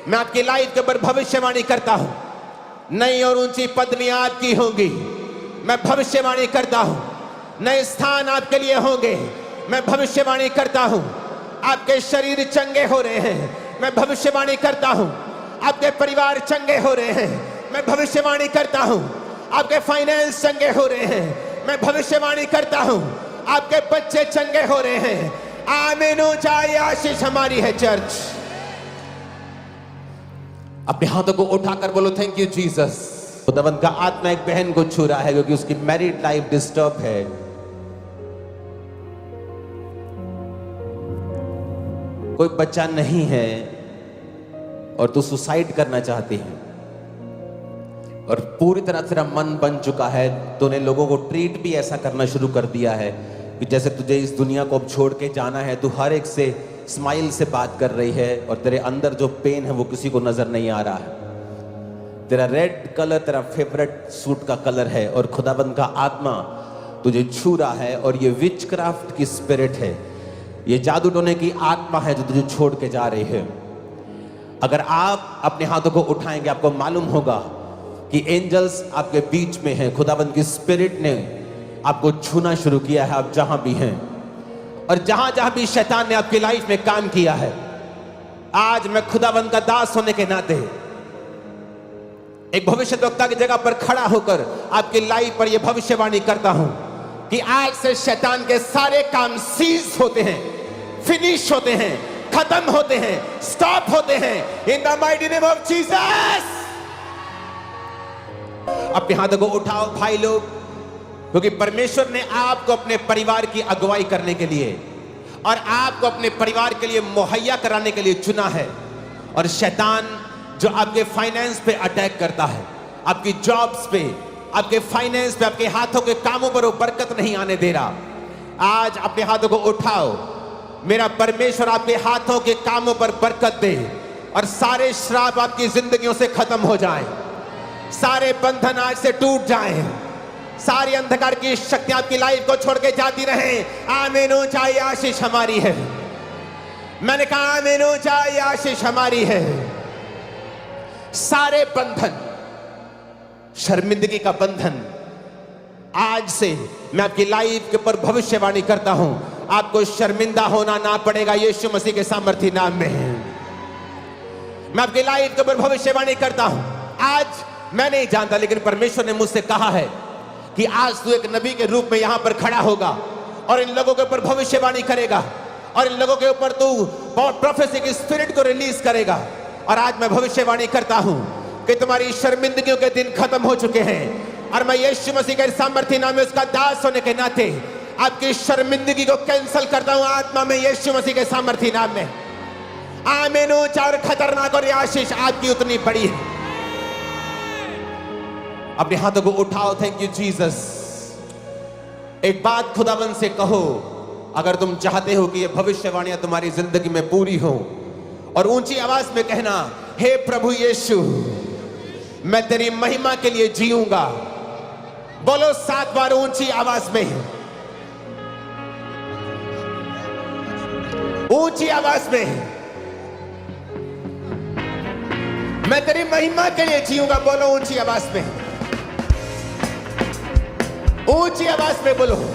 मैं आपकी लाइफ के ऊपर भविष्यवाणी करता हूं, नई और ऊंची पदवियां आपकी होंगी। मैं भविष्यवाणी करता हूं, नए स्थान आपके लिए होंगे। मैं भविष्यवाणी करता हूं, आपके शरीर चंगे हो रहे हैं। मैं भविष्यवाणी करता हूं, आपके परिवार चंगे हो रहे हैं। मैं भविष्यवाणी करता हूं, आपके फाइनेंस चंगे हो रहे हैं। मैं भविष्यवाणी करता हूं, आपके बच्चे चंगे हो रहे हैं। आमीन। ऊंचाई आशीष हमारी है चर्च। अपने हाथों को उठाकर बोलो थैंक यू जीसस। खुदावंद का आत्मा एक बहन को छू रहा है क्योंकि उसकी मैरिड लाइफ डिस्टर्ब है। कोई बच्चा नहीं है और तू सुसाइड करना चाहती है और पूरी तरह तेरा मन बन चुका है। तूने लोगों को ट्रीट भी ऐसा करना शुरू कर दिया है कि जैसे तुझे इस दुनिया को अब छोड़ के जाना है। तू हर एक से स्माइल से बात कर रही है और तेरे अंदर जो पेन है वो किसी को नजर नहीं आ रहा है। तेरा रेड कलर तेरा फेवरेट सूट का कलर है और खुदाबंद का आत्मा तुझे छू रहा है और ये विचक्राफ्ट की स्पिरिट है, ये जादू टोने की आत्मा है जो तुझे छोड़ के जा रही है। अगर आप अपने हाथों को उठाएंगे आपको मालूम होगा कि एंजल्स आपके बीच में हैं। खुदाबंद की स्पिरिट ने आपको छूना शुरू किया है। आप जहां भी हैं और जहां जहां भी शैतान ने आपकी लाइफ में काम किया है, आज मैं खुदाबंद का दास होने के नाते एक भविष्यद्वक्ता की जगह पर खड़ा होकर आपकी लाइफ पर यह भविष्यवाणी करता हूं कि आज से शैतान के सारे काम सीज होते हैं, फिनिश होते हैं, खत्म होते हैं, स्टॉप होते हैं in the mighty name of Jesus. अपने हाथों को उठाओ भाई लोग, क्योंकि परमेश्वर ने आपको अपने परिवार की अगुवाई करने के लिए और आपको अपने परिवार के लिए मुहैया कराने के लिए चुना है। और शैतान जो आपके फाइनेंस पे अटैक करता है, आपकी जॉब्स पे, आपके फाइनेंस पे, आपके हाथों के कामों पर वो बरकत नहीं आने दे रहा, आज अपने हाथों को उठाओ। मेरा परमेश्वर आपके हाथों के कामों पर बरकत दे और सारे श्राप आपकी जिंदगियों से खत्म हो जाएं, सारे बंधन आज से टूट जाएं, सारी अंधकार की शक्तियां आपकी लाइफ को छोड़ के जाती रहें। आमीन। ऊंचाई आशीष हमारी है। मैंने कहा आमीन। ऊंचाई आशीष हमारी है। सारे बंधन, शर्मिंदगी का बंधन, आज से मैं आपकी लाइफ के ऊपर भविष्यवाणी करता हूं, आपको शर्मिंदा होना ना पड़ेगा यीशु मसीह के सामर्थी नाम में। मैं आपकी लाइफ के ऊपर भविष्यवाणी करता हूं। आज मैं नहीं जानता लेकिन परमेश्वर ने मुझसे कहा है कि आज तू एक नबी के रूप में यहां पर खड़ा होगा और इन लोगों के ऊपर भविष्यवाणी करेगा और इन लोगों के ऊपर तू प्रोफेसी की स्पिरिट को रिलीज करेगा। और आज मैं भविष्यवाणी करता हूं कि तुम्हारी शर्मिंदगियों के दिन खत्म हो चुके हैं और मैं यीशु मसीह के सामर्थी नाम में उसका दास होने के नाते आपकी शर्मिंदगी को कैंसिल करता हूं आत्मा में यीशु मसीह के सामर्थी नाम में। आमीन। ऊंचा और खतरनाक और आशीष आपकी उतनी बड़ी है। अपने हाथों को उठाओ। Thank you Jesus. एक बात खुदावंद से कहो, अगर तुम चाहते हो कि ये भविष्यवाणियां तुम्हारी जिंदगी में पूरी हो, और ऊंची आवाज में कहना, हे प्रभु यीशु मैं तेरी महिमा के लिए जीऊंगा। बोलो 7 बार ऊंची आवाज में, ऊंची आवाज में, मैं तेरी महिमा के लिए जीऊंगा। बोलो ऊंची आवाज में, ऊंची आवाज में बोलो।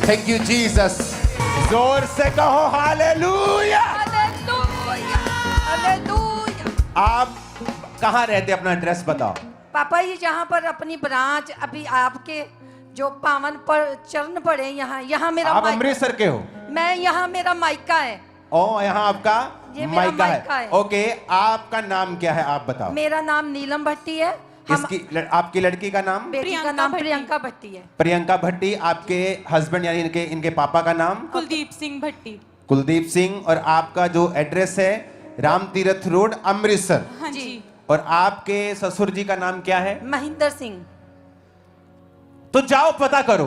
Thank you Jesus. जोर से कहो हालेलुया। Hallelujah, hallelujah. आप कहाँ रहते, अपना एड्रेस बताओ। पापा ये जहाँ पर अपनी ब्रांच, अभी आपके जो पावन पर चरण पड़े, यहाँ मेरा आप मायका- अमृतसर के हो? मैं यहाँ मेरा मायका है। ओ, यहाँ आपका ये मेरा मायका मायका है। ओके, आपका नाम क्या है आप बताओ। मेरा नाम नीलम भट्टी है। आपकी लड़की का नाम? बेटी का नाम प्रियंका भट्टी है। प्रियंका भट्टी। आपके हस्बैंड यानी इनके पापा का नाम? कुलदीप सिंह भट्टी। कुलदीप सिंह। और आपका जो एड्रेस है राम तीरथ रोड अमृतसर? हाँ जी। और आपके ससुर जी का नाम क्या है? महेंद्र सिंह। तो जाओ पता करो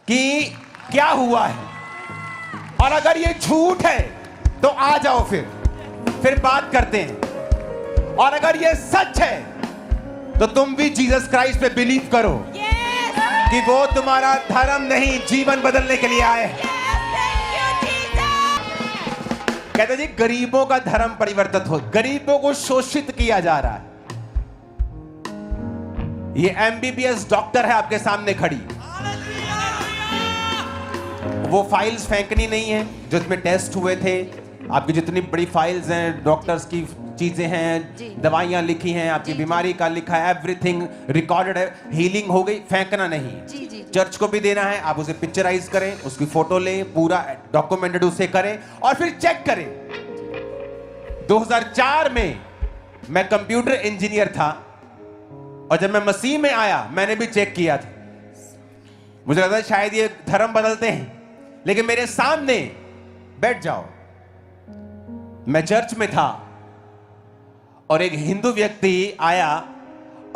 कि क्या हुआ है, और अगर ये झूठ है तो आ जाओ, फिर बात करते हैं। और अगर ये सच है तो तुम भी जीसस क्राइस्ट पे बिलीव करो कि वो तुम्हारा धर्म नहीं, जीवन बदलने के लिए आए। कहते जी गरीबों का धर्म परिवर्तित हो, गरीबों को शोषित किया जा रहा है। ये एमबीबीएस डॉक्टर है आपके सामने खड़ी, वो फाइल्स फेंकनी नहीं है जो इसमें टेस्ट हुए थे। आपकी जितनी बड़ी फाइल्स हैं, डॉक्टर्स की चीजें हैं, दवाइयां लिखी हैं, आपकी बीमारी का लिखा है, एवरीथिंग रिकॉर्डेड है, हीलिंग हो गई, फेंकना नहीं। चर्च को भी देना है, आप उसे पिक्चराइज करें, उसकी फोटो लें, पूरा डॉक्यूमेंटेड उसे करें और फिर चेक करें। 2004 में मैं कंप्यूटर इंजीनियर था और जब मैं मसीह में आया मैंने भी चेक किया था। मुझे लगता है शायद ये धर्म बदलते हैं, लेकिन मेरे सामने बैठ जाओ, मैं चर्च में था और एक हिंदू व्यक्ति आया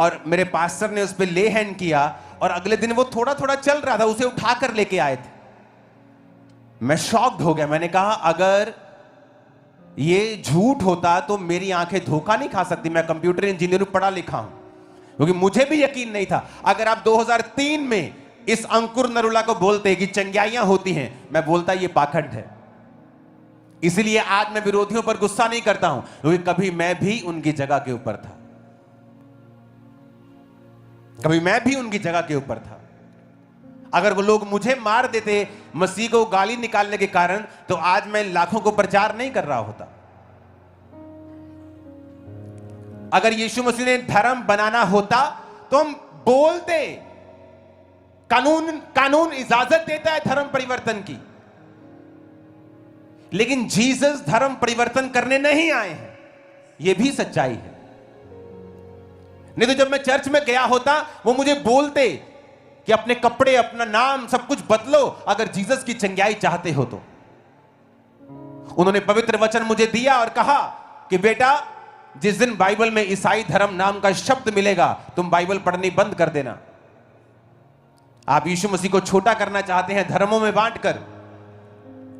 और मेरे पास्टर ने उस पर ले हैंड किया और अगले दिन वो थोड़ा थोड़ा चल रहा था, उसे उठाकर लेके आए थे। मैं शॉक्ड हो गया। मैंने कहा अगर ये झूठ होता तो मेरी आंखें धोखा नहीं खा सकती। मैं कंप्यूटर इंजीनियर पढ़ा लिखा हूं, क्योंकि मुझे भी यकीन नहीं था। अगर आप 2003 में इस अंकुर नरुला को बोलते कि चंग्याइयां होती हैं, मैं बोलता ये पाखंड है। इसलिए आज मैं विरोधियों पर गुस्सा नहीं करता हूं, क्योंकि कभी मैं भी उनकी जगह के ऊपर था, कभी मैं भी उनकी जगह के ऊपर था। अगर वो लोग मुझे मार देते मसीह को गाली निकालने के कारण, तो आज मैं लाखों को प्रचार नहीं कर रहा होता। अगर यीशु मसीह ने धर्म बनाना होता तो हम बोलते। कानून इजाजत देता है धर्म परिवर्तन की, लेकिन जीसस धर्म परिवर्तन करने नहीं आए हैं, यह भी सच्चाई है। नहीं तो जब मैं चर्च में गया होता वो मुझे बोलते कि अपने कपड़े, अपना नाम, सब कुछ बदलो अगर जीसस की चंगाई चाहते हो तो। उन्होंने पवित्र वचन मुझे दिया और कहा कि बेटा, जिस दिन बाइबल में ईसाई धर्म नाम का शब्द मिलेगा तुम बाइबल पढ़नी बंद कर देना। आप यीशु मसीह को छोटा करना चाहते हैं धर्मों में बांटकर।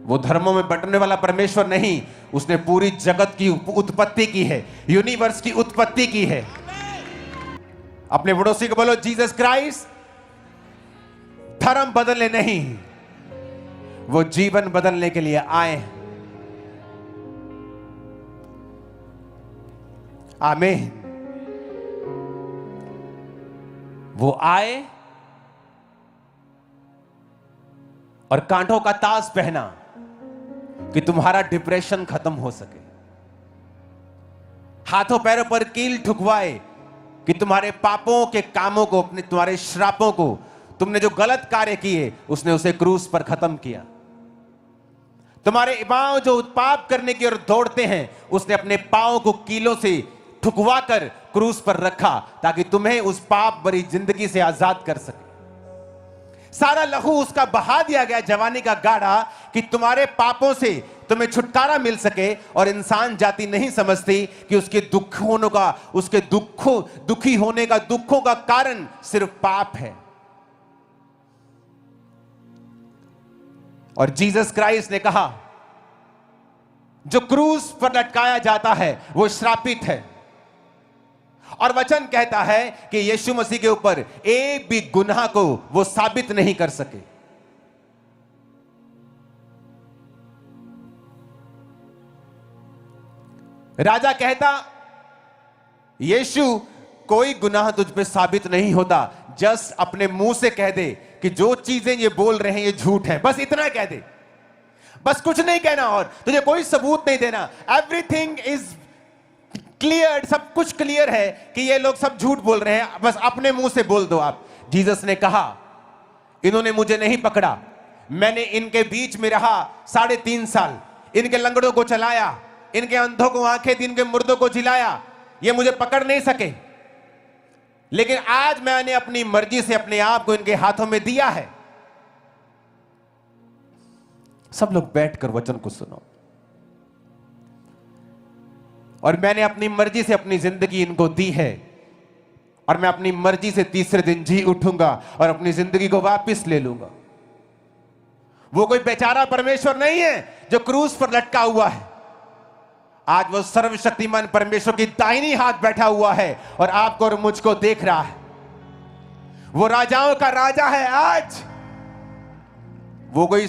वो धर्मों में बंटने वाला परमेश्वर नहीं, उसने पूरी जगत की उत्पत्ति की है, यूनिवर्स की उत्पत्ति की है। अपने पड़ोसी को बोलो, जीसस क्राइस्ट धर्म बदलने नहीं, वो जीवन बदलने के लिए आए हैं। आमीन। वो आए और कांटों का ताज पहना कि तुम्हारा डिप्रेशन खत्म हो सके, हाथों पैरों पर कील ठुकवाए कि तुम्हारे पापों के कामों को, अपने तुम्हारे श्रापों को, तुमने जो गलत कार्य किए उसने उसे क्रूस पर खत्म किया। तुम्हारे पांव जो पाप करने की ओर दौड़ते हैं उसने अपने पांव को कीलों से ठुकवा कर क्रूस पर रखा ताकि तुम्हें उस पाप भरी जिंदगी से आजाद कर सके। सारा लहू उसका बहा दिया गया, जवानी का गाढ़ा, कि तुम्हारे पापों से तुम्हें छुटकारा मिल सके। और इंसान जाति नहीं समझती कि उसके दुख होने का, उसके दुखी होने का, दुखों का कारण सिर्फ पाप है। और जीसस क्राइस्ट ने कहा जो क्रूस पर लटकाया जाता है वो श्रापित है। और वचन कहता है कि यीशु मसीह के ऊपर एक भी गुनाह को वो साबित नहीं कर सके। राजा कहता, यीशु कोई गुनाह तुझ पे साबित नहीं होता, जस्ट अपने मुंह से कह दे कि जो चीजें ये बोल रहे हैं ये झूठ है, बस इतना कह दे, बस कुछ नहीं कहना और तुझे कोई सबूत नहीं देना। एवरीथिंग इज क्लियर, सब कुछ क्लियर है कि ये लोग सब झूठ बोल रहे हैं, बस अपने मुंह से बोल दो आप। जीसस ने कहा, इन्होंने मुझे नहीं पकड़ा, मैंने इनके बीच में रहा 3.5 साल, इनके लंगड़ों को चलाया, इनके अंधों को आंखें दी, इनके मुर्दों को जिलाया, ये मुझे पकड़ नहीं सके, लेकिन आज मैंने अपनी मर्जी से अपने आप को इनके हाथों में दिया है। सब लोग बैठकर वचन को सुनो। और मैंने अपनी मर्जी से अपनी जिंदगी इनको दी है और मैं अपनी मर्जी से तीसरे दिन जी उठूंगा और अपनी जिंदगी को वापस ले लूंगा। वो कोई बेचारा परमेश्वर नहीं है जो क्रूस पर लटका हुआ है। आज वो सर्वशक्तिमान परमेश्वर की दाहिनी हाथ बैठा हुआ है और आपको और मुझको देख रहा है। वो राजाओं का राजा है आज। वो कोई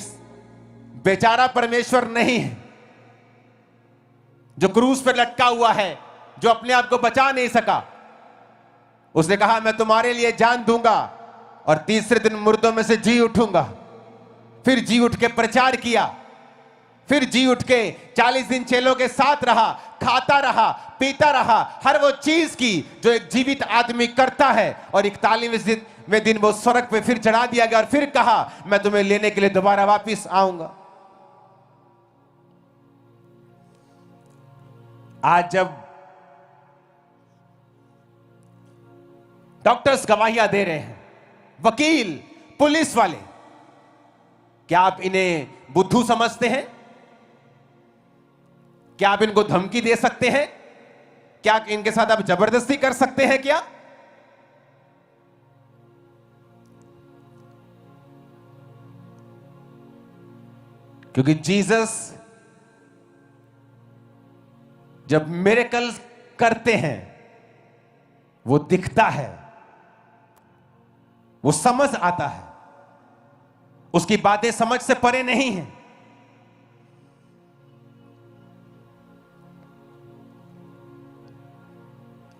बेचारा परमेश्वर नहीं है जो क्रूस पर लटका हुआ है, जो अपने आप को बचा नहीं सका। उसने कहा मैं तुम्हारे लिए जान दूंगा और तीसरे दिन मुर्दों में से जी उठूंगा। फिर जी उठ के प्रचार किया, फिर जी उठ के 40 दिन चेलों के साथ रहा, खाता रहा, पीता रहा, हर वो चीज की जो एक जीवित आदमी करता है। और 41वें दिन वो स्वर्ग पे फिर चढ़ा दिया गया और फिर कहा मैं तुम्हें लेने के लिए दोबारा वापिस आऊंगा। आज जब डॉक्टर्स गवाहियां दे रहे हैं, वकील, पुलिस वाले, क्या आप इन्हें बुद्धू समझते हैं? क्या आप इनको धमकी दे सकते हैं? क्या इनके साथ आप जबरदस्ती कर सकते हैं क्या? क्योंकि जीसस जब मिरेकल करते हैं वो दिखता है, वो समझ आता है, उसकी बातें समझ से परे नहीं है।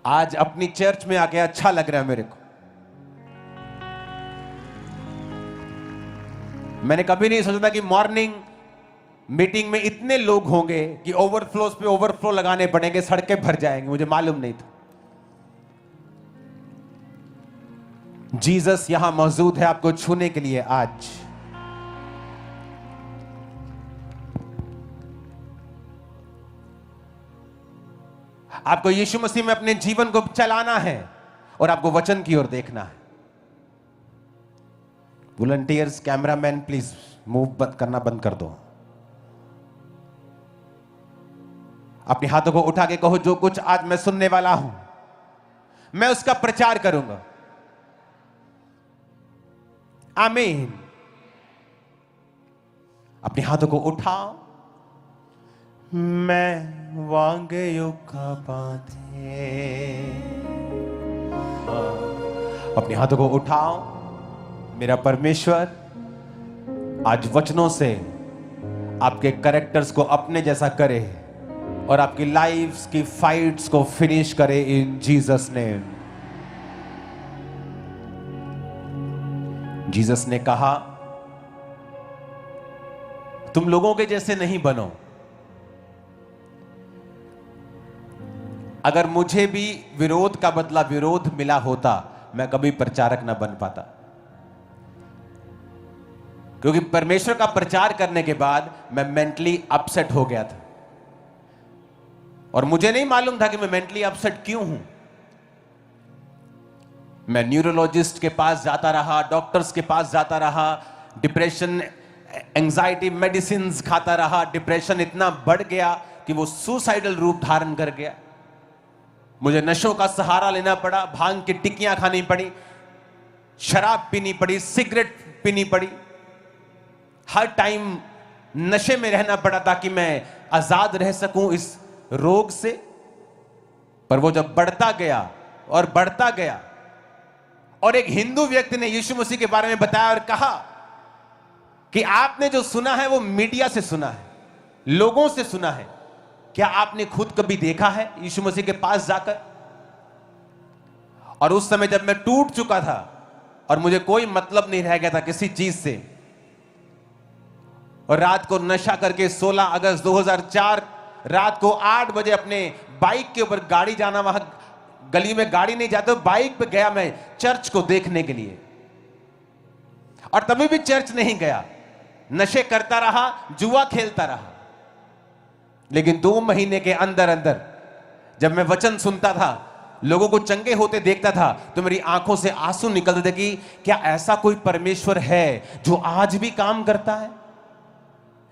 आज अपनी चर्च में आके अच्छा लग रहा है मेरे को। मैंने कभी नहीं सोचा था कि मॉर्निंग मीटिंग में इतने लोग होंगे कि ओवरफ्लोस पे ओवरफ्लो लगाने पड़ेंगे, सड़कें भर जाएंगी, मुझे मालूम नहीं था। जीसस यहां मौजूद है आपको छूने के लिए। आज आपको यीशु मसीह में अपने जीवन को चलाना है और आपको वचन की ओर देखना है। वॉलंटियर्स, कैमरामैन, प्लीज मूव करना बंद कर दो। अपने हाथों को उठा के कहो जो कुछ आज मैं सुनने वाला हूं मैं उसका प्रचार करूंगा। आमीन। अपने हाथों को उठाओ। मैं वांगे का बांधे। अपने हाथों को उठाओ। मेरा परमेश्वर आज वचनों से आपके कैरेक्टर्स को अपने जैसा करे और आपकी लाइफ्स की फाइट्स को फिनिश करे इन जीसस नेम। जीसस ने कहा तुम लोगों के जैसे नहीं बनो। अगर मुझे भी विरोध का बदला विरोध मिला होता मैं कभी प्रचारक ना बन पाता, क्योंकि परमेश्वर का प्रचार करने के बाद मैं मेंटली अपसेट हो गया था और मुझे नहीं मालूम था कि मैं मेंटली अपसेट क्यों हूं। मैं न्यूरोलॉजिस्ट के पास जाता रहा, डॉक्टर्स के पास जाता रहा, डिप्रेशन एंजाइटी मेडिसिन खाता रहा। डिप्रेशन इतना बढ़ गया कि वो सुसाइडल रूप धारण कर गया। मुझे नशों का सहारा लेना पड़ा, भांग की टिक्कियां खानी पड़ी, शराब पीनी पड़ी, सिगरेट पीनी पड़ी, हर टाइम नशे में रहना पड़ा ताकि मैं आजाद रह सकूं इस रोग से। पर वो जब बढ़ता गया और बढ़ता गया और एक हिंदू व्यक्ति ने यीशु मसीह के बारे में बताया और कहा कि आपने जो सुना है वो मीडिया से सुना है, लोगों से सुना है, क्या आपने खुद कभी देखा है यीशु मसीह के पास जाकर? और उस समय जब मैं टूट चुका था और मुझे कोई मतलब नहीं रह गया था किसी चीज से, और रात को नशा करके 16 अगस्त 2004 रात को 8 बजे अपने बाइक के ऊपर गाड़ी जाना, वहां गली में गाड़ी नहीं जाते, बाइक पे गया मैं चर्च को देखने के लिए। और तभी भी चर्च नहीं गया, नशे करता रहा, जुआ खेलता रहा। लेकिन 2 महीने के अंदर अंदर जब मैं वचन सुनता था, लोगों को चंगे होते देखता था, तो मेरी आंखों से आंसू निकलते थे कि क्या ऐसा कोई परमेश्वर है जो आज भी काम करता है,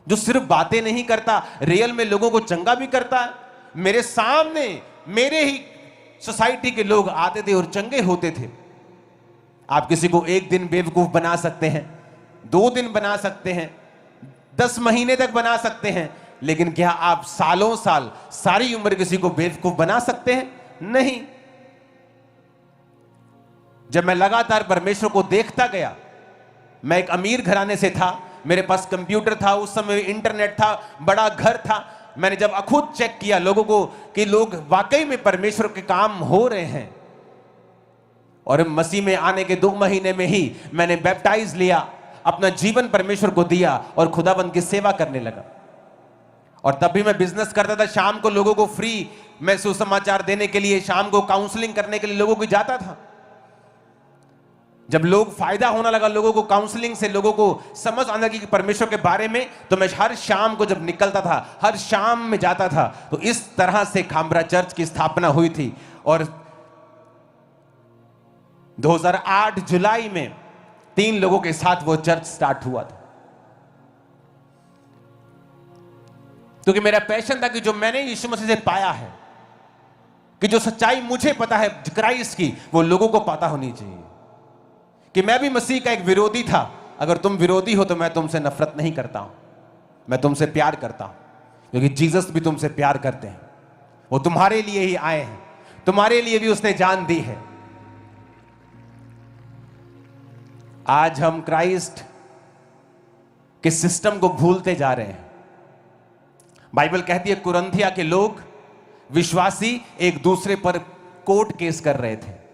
जो सिर्फ बातें नहीं करता, रियल में लोगों को चंगा भी करता है। मेरे सामने मेरे ही सोसाइटी के लोग आते थे और चंगे होते थे। आप किसी को एक दिन बेवकूफ बना सकते हैं, 2 दिन बना सकते हैं, 10 महीने तक बना सकते हैं, लेकिन क्या आप सालों साल सारी उम्र किसी को बेवकूफ बना सकते हैं? नहीं। जब मैं लगातार परमेश्वर को देखता गया, मैं एक अमीर घराने से था, मेरे पास कंप्यूटर था, उस समय इंटरनेट था, बड़ा घर था। मैंने जब खुद चेक किया लोगों को कि लोग वाकई में परमेश्वर के काम हो रहे हैं, और मसीह में आने के 2 महीने में ही मैंने बैप्टाइज लिया, अपना जीवन परमेश्वर को दिया और खुदाबंद की सेवा करने लगा। और तब भी मैं बिजनेस करता था, शाम को लोगों को फ्री मैं सुसमाचार देने के लिए, शाम को काउंसलिंग करने के लिए लोगों को जाता था। जब लोग फायदा होने लगा लोगों को काउंसलिंग से, लोगों को समझ आने लगी परमेश्वर के बारे में, तो मैं हर शाम को जब निकलता था, हर शाम में जाता था। तो इस तरह से खामरा चर्च की स्थापना हुई थी। और 2008 जुलाई में 3 लोगों के साथ वो चर्च स्टार्ट हुआ था, क्योंकि मेरा पैशन था कि जो मैंने यीशु मसीह से पाया है, कि जो सच्चाई मुझे पता है क्राइस्ट की, वो लोगों को पता होनी चाहिए। कि मैं भी मसीह का एक विरोधी था। अगर तुम विरोधी हो तो मैं तुमसे नफरत नहीं करता हूं, मैं तुमसे प्यार करता हूं, क्योंकि जीसस भी तुमसे प्यार करते हैं। वो तुम्हारे लिए ही आए हैं, तुम्हारे लिए भी उसने जान दी है। आज हम क्राइस्ट के सिस्टम को भूलते जा रहे हैं। बाइबल कहती है कुरिन्थिया के लोग विश्वासी एक दूसरे पर कोर्ट केस कर रहे थे।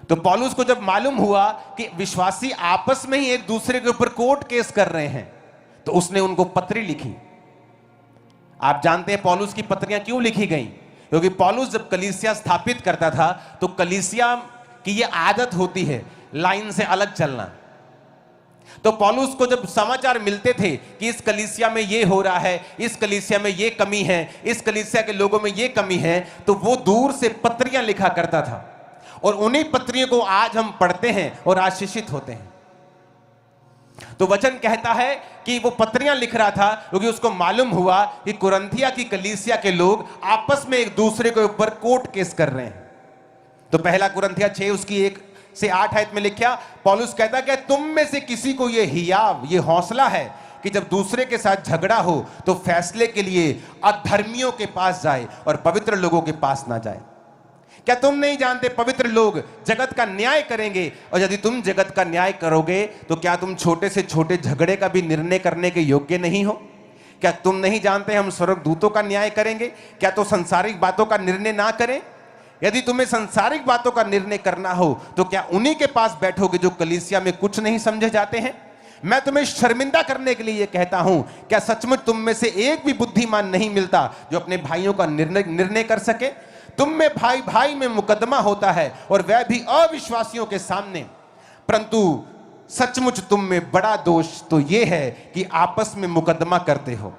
तो पौलुस को जब मालूम हुआ कि विश्वासी आपस में ही एक दूसरे के ऊपर कोर्ट केस कर रहे हैं, तो उसने उनको पत्री लिखी। आप जानते हैं पौलुस की पत्रियां क्यों लिखी गई? क्योंकि पौलुस जब कलीसिया स्थापित करता था तो कलीसिया की यह आदत होती है लाइन से अलग चलना। तो पौलुस को जब समाचार मिलते थे कि इस कलीसिया में ये हो रहा है, इस कलीसिया में ये कमी है, इस कलीसिया के लोगों में ये कमी है, तो वो दूर से पत्रियां लिखा करता था। और उन्हीं पत्रियों को आज हम पढ़ते हैं और आशीषित होते हैं। तो वचन कहता है कि वो पत्रियां लिख रहा था क्योंकि उसको मालूम हुआ कि कुरिन्थिया की कलीसिया के लोग आपस में एक दूसरे के ऊपर कोर्ट केस कर रहे हैं। तो पहला कुरिन्थिया 6 उसकी 1 से 8 आयत में लिखा, पौलुस कहता कि तुम में से किसी को ये हियाव, ये हौसला है कि जब दूसरे के साथ झगड़ा हो तो फैसले के लिए अधर्मियों के पास जाए और पवित्र लोगों के पास ना जाए। क्या तुम नहीं जानते पवित्र लोग जगत का न्याय करेंगे, और यदि तुम जगत का न्याय करोगे तो क्या तुम छोटे से छोटे झगड़े का भी निर्णय करने के योग्य नहीं हो? क्या तुम नहीं जानते हम स्वर्गदूतों का न्याय करेंगे? क्या तो संसारिक बातों का निर्णय ना करें? यदि तुम्हें संसारिक बातों का निर्णय करना हो तो क्या उन्हीं के पास बैठोगे जो कलीसिया में कुछ नहीं समझे जाते हैं? मैं तुम्हें शर्मिंदा करने के लिए यह कहता हूं, क्या सचमुच तुम में से एक भी बुद्धिमान नहीं मिलता जो अपने भाइयों का निर्णय कर सके? तुम में भाई भाई में मुकदमा होता है और वह भी अविश्वासियों के सामने, परंतु सचमुच तुम में बड़ा दोष तो यह है कि आपस में मुकदमा करते हो।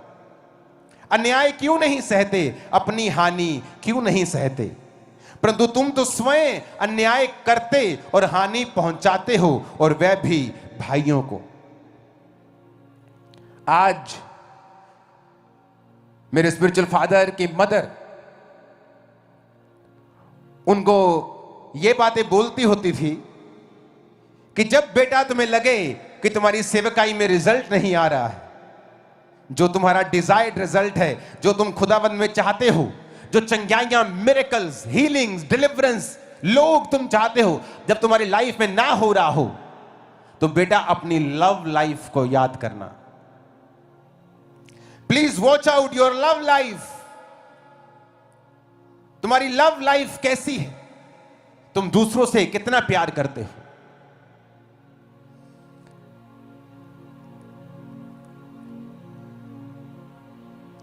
अन्याय क्यों नहीं सहते, अपनी हानि क्यों नहीं सहते? परंतु तुम तो स्वयं अन्याय करते और हानि पहुंचाते हो, और वह भी भाइयों को। आज मेरे स्पिरिचुअल फादर की मदर उनको ये बातें बोलती होती थी कि जब बेटा तुम्हें लगे कि तुम्हारी सेवकाई में रिजल्ट नहीं आ रहा है, जो तुम्हारा डिजायर्ड रिजल्ट है, जो तुम खुदावंद में चाहते हो, जो चंगाइयां, मिरेकल्स, हीलिंग्स, डिलीवरेंस लोग तुम चाहते हो, जब तुम्हारी लाइफ में ना हो रहा हो, तो बेटा अपनी लव लाइफ को याद करना। Please watch out your love life. तुम्हारी लव लाइफ कैसी है? तुम दूसरों से कितना प्यार करते हो?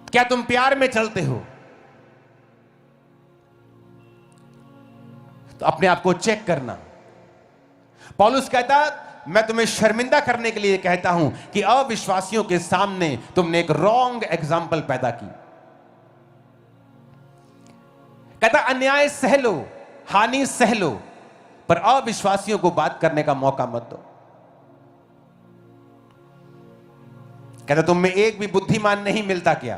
क्या तुम प्यार में चलते हो? तो अपने आप को चेक करना। पौलुस कहता, मैं तुम्हें शर्मिंदा करने के लिए कहता हूं कि अविश्वासियों के सामने तुमने एक रॉन्ग एग्जाम्पल पैदा की। कहता अन्याय सह लो, हानि सह लो, पर अविश्वासियों को बात करने का मौका मत दो। कहता तुम में एक भी बुद्धिमान नहीं मिलता क्या?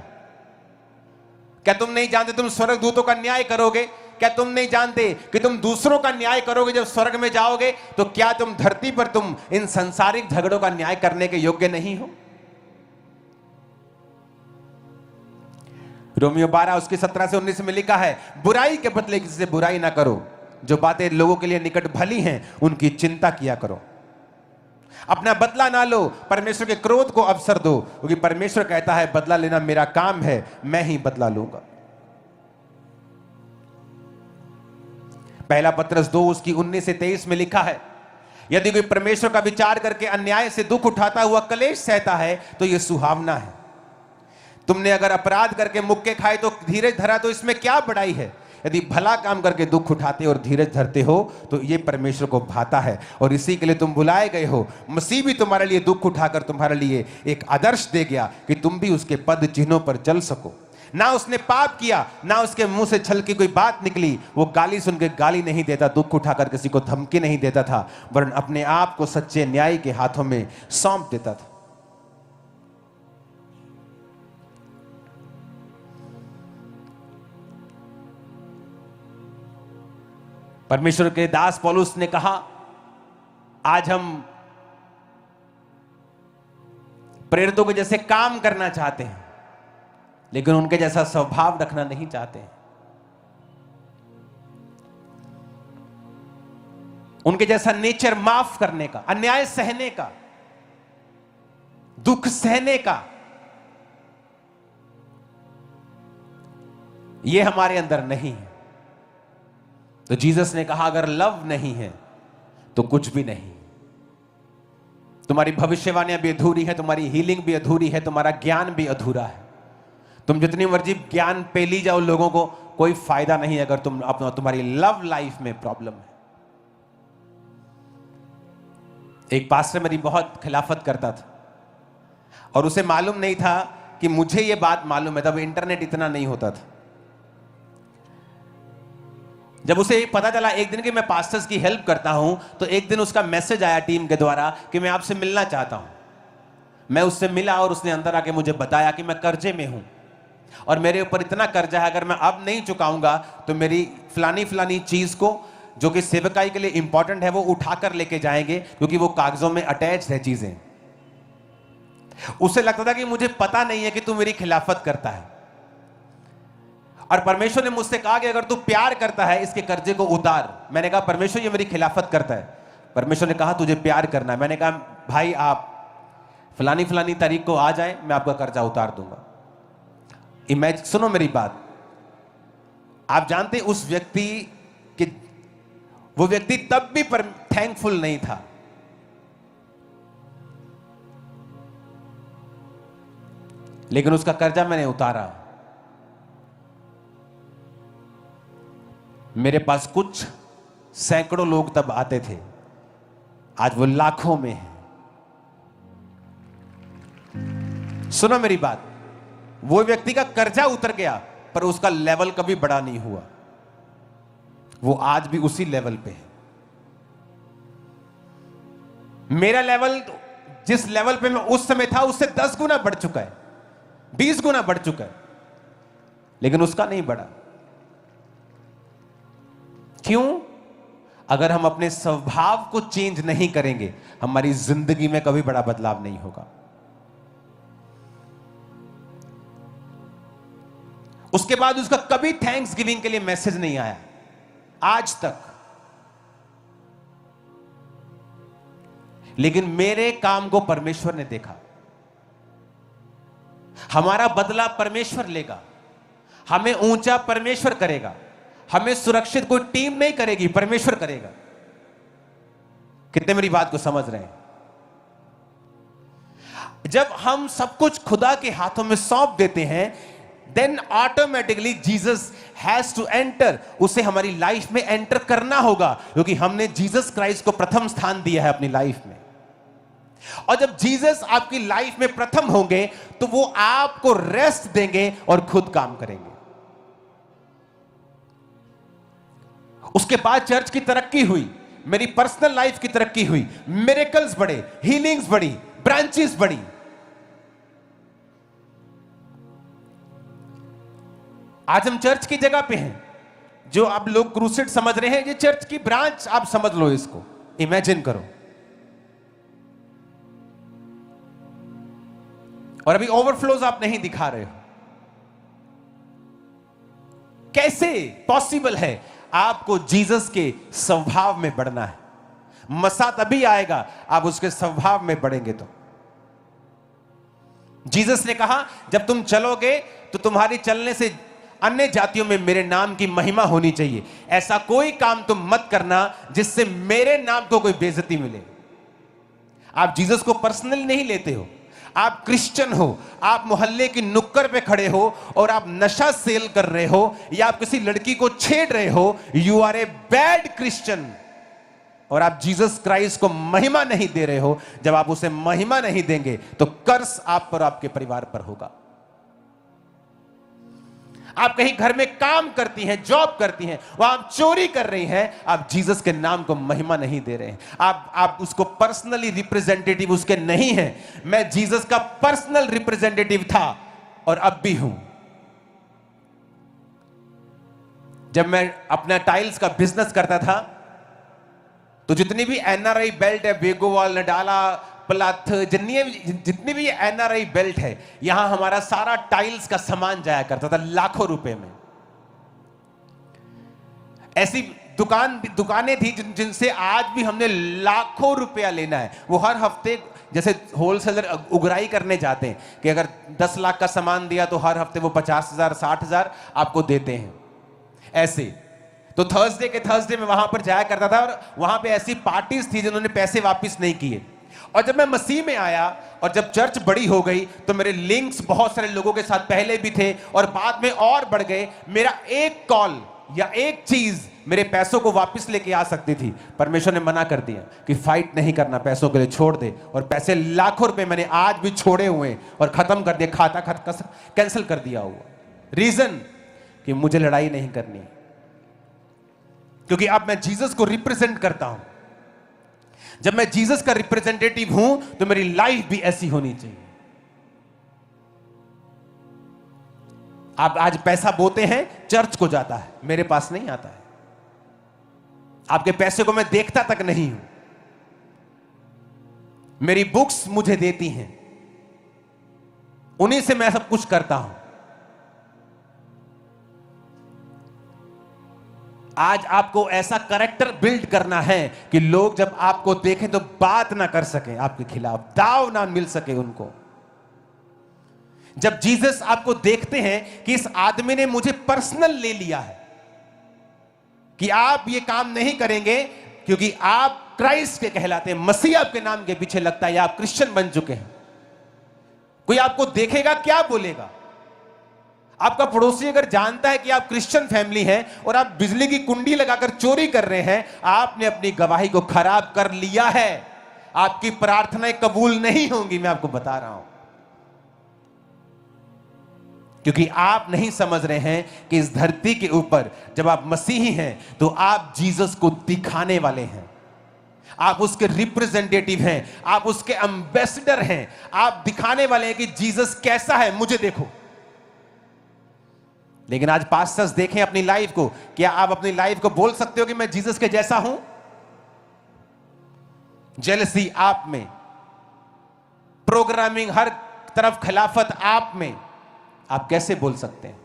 क्या तुम नहीं जानते तुम स्वर्गदूतों का न्याय करोगे? क्या तुम नहीं जानते कि तुम दूसरों का न्याय करोगे जब स्वर्ग में जाओगे? तो क्या तुम धरती पर तुम इन संसारिक झगड़ों का न्याय करने के योग्य नहीं हो? रोमियो 12 उसके 17 से 19 में लिखा है, बुराई के बदले किसी से बुराई ना करो, जो बातें लोगों के लिए निकट भली हैं उनकी चिंता किया करो। अपना बदला ना लो, परमेश्वर के क्रोध को अवसर दो, क्योंकि परमेश्वर कहता है बदला लेना मेरा काम है, मैं ही बदला लूंगा। पहला पत्रस 2 उसकी 19 से 23 में लिखा है, यदि कोई परमेश्वर का विचार करके अन्याय से दुख उठाता हुआ कलेश सहता है तो यह सुहावना है। तुमने अगर अपराध करके मुक्के खाए तो धीरज धरा तो इसमें क्या बड़ाई है। यदि भला काम करके दुख उठाते और धीरज धरते हो तो यह परमेश्वर को भाता है, और इसी के लिए तुम बुलाए गए हो। मसीह भी तुम्हारे लिए दुख उठाकर तुम्हारे लिए एक आदर्श दे गया कि तुम भी उसके पद चिन्हों पर चल सको। ना उसने पाप किया, ना उसके मुंह से छल की कोई बात निकली। वो गाली सुन के गाली नहीं देता, दुख उठाकर किसी को धमकी नहीं देता था, वरन अपने आप को सच्चे न्याय के हाथों में सौंप देता था। परमेश्वर के दास पौलुस ने कहा, आज हम प्रेरितों के जैसे काम करना चाहते हैं, लेकिन उनके जैसा स्वभाव रखना नहीं चाहते हैं। उनके जैसा नेचर माफ करने का, अन्याय सहने का, दुख सहने का, यह हमारे अंदर नहीं है। तो जीसस ने कहा, अगर लव नहीं है तो कुछ भी नहीं। तुम्हारी भविष्यवाणियां भी अधूरी है, तुम्हारी हीलिंग भी अधूरी है, तुम्हारा ज्ञान भी अधूरा है। तुम जितनी मर्जी ज्ञान पे ली जाओ लोगों को, कोई फायदा नहीं अगर तुम्हारी लव लाइफ में प्रॉब्लम है। एक पास्टर मेरी बहुत खिलाफत करता था और उसे मालूम नहीं था कि मुझे यह बात मालूम है। तब इंटरनेट इतना नहीं होता था। जब उसे पता चला एक दिन कि मैं पास्टर्स की हेल्प करता हूं, तो एक दिन उसका मैसेज आया टीम के द्वारा कि मैं आपसे मिलना चाहता हूं। मैं उससे मिला और उसने अंदर आके मुझे बताया कि मैं कर्जे में हूं और मेरे ऊपर इतना कर्जा है, अगर मैं अब नहीं चुकाऊंगा तो मेरी फलानी चीज को, जो कि सेवकाई के लिए इंपॉर्टेंट है, वो उठाकर लेके जाएंगे, क्योंकि वो कागजों में अटैच है चीजें। उसे लगता था कि मुझे पता नहीं है कि तू मेरी खिलाफत करता है, और परमेश्वर ने मुझसे कहा कि अगर तू प्यार करता है इसके कर्जे को उतार। मैंने कहा, परमेश्वर ये मेरी खिलाफत करता है। परमेश्वर ने कहा, तुझे प्यार करना है। मैंने कहा, भाई आप फलानी तारीख को आ जाए, मैं आपका कर्जा उतार दूंगा। सुनो मेरी बात, आप जानते उस व्यक्ति कि वो व्यक्ति तब भी थैंकफुल नहीं था। लेकिन उसका कर्जा मैंने उतारा। मेरे पास कुछ सैकड़ों लोग तब आते थे, आज वो लाखों में है। सुनो मेरी बात, वो व्यक्ति का कर्जा उतर गया पर उसका लेवल कभी बड़ा नहीं हुआ। वो आज भी उसी लेवल पे है। मेरा लेवल जिस लेवल पे मैं उस समय था उससे 10 गुना बढ़ चुका है, 20 गुना बढ़ चुका है, लेकिन उसका नहीं बढ़ा। क्यों? अगर हम अपने स्वभाव को चेंज नहीं करेंगे, हमारी जिंदगी में कभी बड़ा बदलाव नहीं होगा। उसके बाद उसका कभी थैंक्स गिविंग के लिए मैसेज नहीं आया आज तक। लेकिन मेरे काम को परमेश्वर ने देखा। हमारा बदला परमेश्वर लेगा, हमें ऊंचा परमेश्वर करेगा, हमें सुरक्षित कोई टीम नहीं करेगी, परमेश्वर करेगा। कितने मेरी बात को समझ रहे हैं? जब हम सब कुछ खुदा के हाथों में सौंप देते हैं, then automatically Jesus has to enter. उसे हमारी लाइफ में एंटर करना होगा, क्योंकि हमने जीसस क्राइस्ट को प्रथम स्थान दिया है अपनी लाइफ में। और जब जीसस आपकी लाइफ में प्रथम होंगे तो वो आपको रेस्ट देंगे और खुद काम करेंगे। उसके बाद चर्च की तरक्की हुई, मेरी पर्सनल लाइफ की तरक्की हुई, मिरेकल्स बढ़े, हीलिंग्स बढ़ी, ब्रांचेस बढ़ी। आज हम चर्च की जगह पे हैं। जो आप लोग क्रूसेड समझ रहे हैं, ये चर्च की ब्रांच आप समझ लो, इसको इमेजिन करो। और अभी ओवरफ्लोज आप नहीं दिखा रहे हो, कैसे पॉसिबल है? आपको जीसस के स्वभाव में बढ़ना है। मसा तभी आएगा आप उसके स्वभाव में बढ़ेंगे तो। जीसस ने कहा जब तुम चलोगे तो तुम्हारी चलने से अन्य जातियों में मेरे नाम की महिमा होनी चाहिए। ऐसा कोई काम तुम मत करना जिससे मेरे नाम को कोई बेइज्जती मिले। आप जीसस को पर्सनली नहीं लेते हो। आप क्रिश्चियन हो, आप मोहल्ले की नुक्कड़ पे खड़े हो और आप नशा सेल कर रहे हो या आप किसी लड़की को छेड़ रहे हो, you are a bad Christian. और आप जीसस क्राइस्ट को महिमा नहीं दे रहे हो। जब आप उसे महिमा नहीं देंगे तो कर्स आप पर, आपके परिवार पर होगा। आप कहीं घर में काम करती हैं, जॉब करती हैं, वहां आप चोरी कर रही हैं, आप जीसस के नाम को महिमा नहीं दे रहे हैं। आप उसको पर्सनली रिप्रेजेंटेटिव उसके नहीं हैं। मैं जीसस का पर्सनल रिप्रेजेंटेटिव था और अब भी हूं। जब मैं अपना टाइल्स का बिजनेस करता था तो जितनी भी एनआरआई बेल्ट है, वेगोवाल, नडाला, प्लाथ, जितनी भी एनआरआई बेल्ट है, यहां हमारा सारा टाइल्स का सामान जाया करता था लाखों रुपए में। ऐसी दुकानें थी जिनसे आज भी हमने लाखों रुपया लेना है। वो हर हफ्ते जैसे होलसेलर उगराई करने जाते हैं कि अगर 10 लाख का सामान दिया तो हर हफ्ते वो 50,000 60,000 आपको देते हैं। ऐसे तो थर्सडे में वहां पर जाया करता था और वहां पे ऐसी पार्टीज थी जिन्होंने पैसे वापस नहीं किए। और जब मैं मसीह में आया और जब चर्च बड़ी हो गई तो मेरे लिंक्स बहुत सारे लोगों के साथ पहले भी थे और बाद में और बढ़ गए। मेरा एक कॉल या एक चीज मेरे पैसों को वापस लेके आ सकती थी। परमेश्वर ने मना कर दिया कि फाइट नहीं करना, पैसों के लिए छोड़ दे। और पैसे लाखों रुपए मैंने आज भी छोड़े हुए और खत्म कर दिया, खाता कैंसिल कर दिया हुआ। रीजन कि मुझे लड़ाई नहीं करनी, क्योंकि अब मैं जीसस को रिप्रेजेंट करता हूं। जब मैं जीसस का रिप्रेजेंटेटिव हूं तो मेरी लाइफ भी ऐसी होनी चाहिए। आप आज पैसा बोते हैं, चर्च को जाता है, मेरे पास नहीं आता है। आपके पैसे को मैं देखता तक नहीं हूं। मेरी बुक्स मुझे देती हैं, उन्हीं से मैं सब कुछ करता हूं। आज आपको ऐसा कैरेक्टर बिल्ड करना है कि लोग जब आपको देखें तो बात ना कर सके आपके खिलाफ, दाव ना मिल सके उनको। जब जीसस आपको देखते हैं कि इस आदमी ने मुझे पर्सनल ले लिया है, कि आप ये काम नहीं करेंगे क्योंकि आप क्राइस्ट के कहलाते हैं, मसीह आपके नाम के पीछे लगता है या आप क्रिश्चियन बन चुके हैं। कोई आपको देखेगा क्या बोलेगा? आपका पड़ोसी अगर जानता है कि आप क्रिश्चियन फैमिली हैं और आप बिजली की कुंडी लगाकर चोरी कर रहे हैं, आपने अपनी गवाही को खराब कर लिया है। आपकी प्रार्थनाएं कबूल नहीं होंगी, मैं आपको बता रहा हूं। क्योंकि आप नहीं समझ रहे हैं कि इस धरती के ऊपर जब आप मसीही हैं तो आप जीसस को दिखाने वाले हैं। आप उसके रिप्रेजेंटेटिव हैं, आप उसके एम्बेसडर हैं। आप दिखाने वाले हैं कि जीसस कैसा है, मुझे देखो। लेकिन आज पास्टर्स देखें अपनी लाइफ को, क्या आप अपनी लाइफ को बोल सकते हो कि मैं जीसस के जैसा हूं? जेलसी आप में, प्रोग्रामिंग हर तरफ खिलाफत आप में, आप कैसे बोल सकते हैं?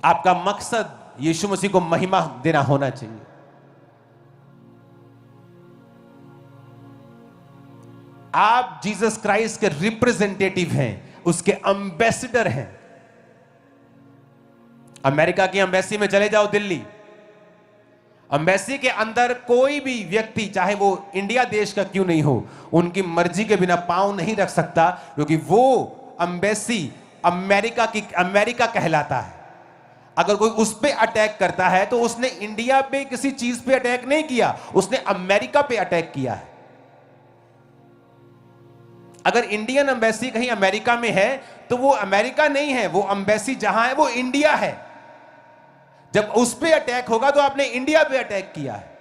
आपका मकसद यीशु मसीह को महिमा देना होना चाहिए। आप जीसस क्राइस्ट के रिप्रेजेंटेटिव हैं, उसके एम्बेसडर हैं। अमेरिका की एम्बेसी में चले जाओ, दिल्ली एम्बेसी के अंदर कोई भी व्यक्ति, चाहे वो इंडिया देश का क्यों नहीं हो, उनकी मर्जी के बिना पांव नहीं रख सकता, क्योंकि वो एम्बेसी अमेरिका कहलाता है। अगर कोई उस पे अटैक करता है तो उसने इंडिया पे किसी चीज पे अटैक नहीं किया, उसने अमेरिका पे अटैक किया है। अगर इंडियन एम्बेसी कहीं अमेरिका में है तो वो अमेरिका नहीं है, वो एम्बेसी जहां है वो इंडिया है। जब उस पे अटैक होगा तो आपने इंडिया पे अटैक किया है।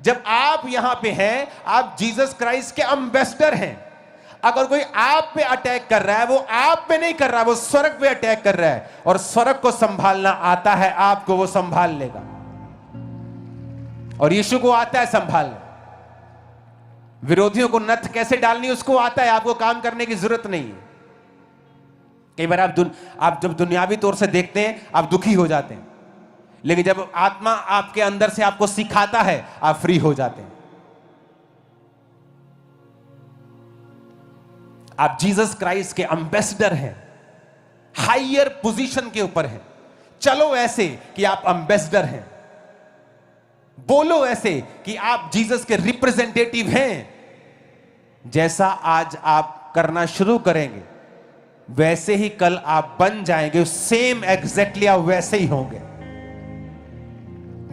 जब आप यहां पे हैं, आप जीसस क्राइस्ट के एम्बेसडर हैं। अगर कोई आप पे अटैक कर रहा है, वो आप पे नहीं कर रहा है, वो स्वर्ग पे अटैक कर रहा है। और स्वर्ग को संभालना आता है आपको, वो संभाल लेगा। और यीशु को आता है संभालना। विरोधियों को नथ कैसे डालनी उसको आता है, आपको काम करने की जरूरत नहीं है। कई बार आप जब दुनियावी तौर से देखते हैं आप दुखी हो जाते हैं, लेकिन जब आत्मा आपके अंदर से आपको सिखाता है आप फ्री हो जाते हैं। आप जीसस क्राइस्ट के एम्बेसडर हैं, हायर पोजीशन के ऊपर हैं। चलो ऐसे कि आप एम्बेसडर हैं, बोलो ऐसे कि आप जीसस के रिप्रेजेंटेटिव हैं। जैसा आज आप करना शुरू करेंगे वैसे ही कल आप बन जाएंगे, सेम एग्जैक्टली आप वैसे ही होंगे,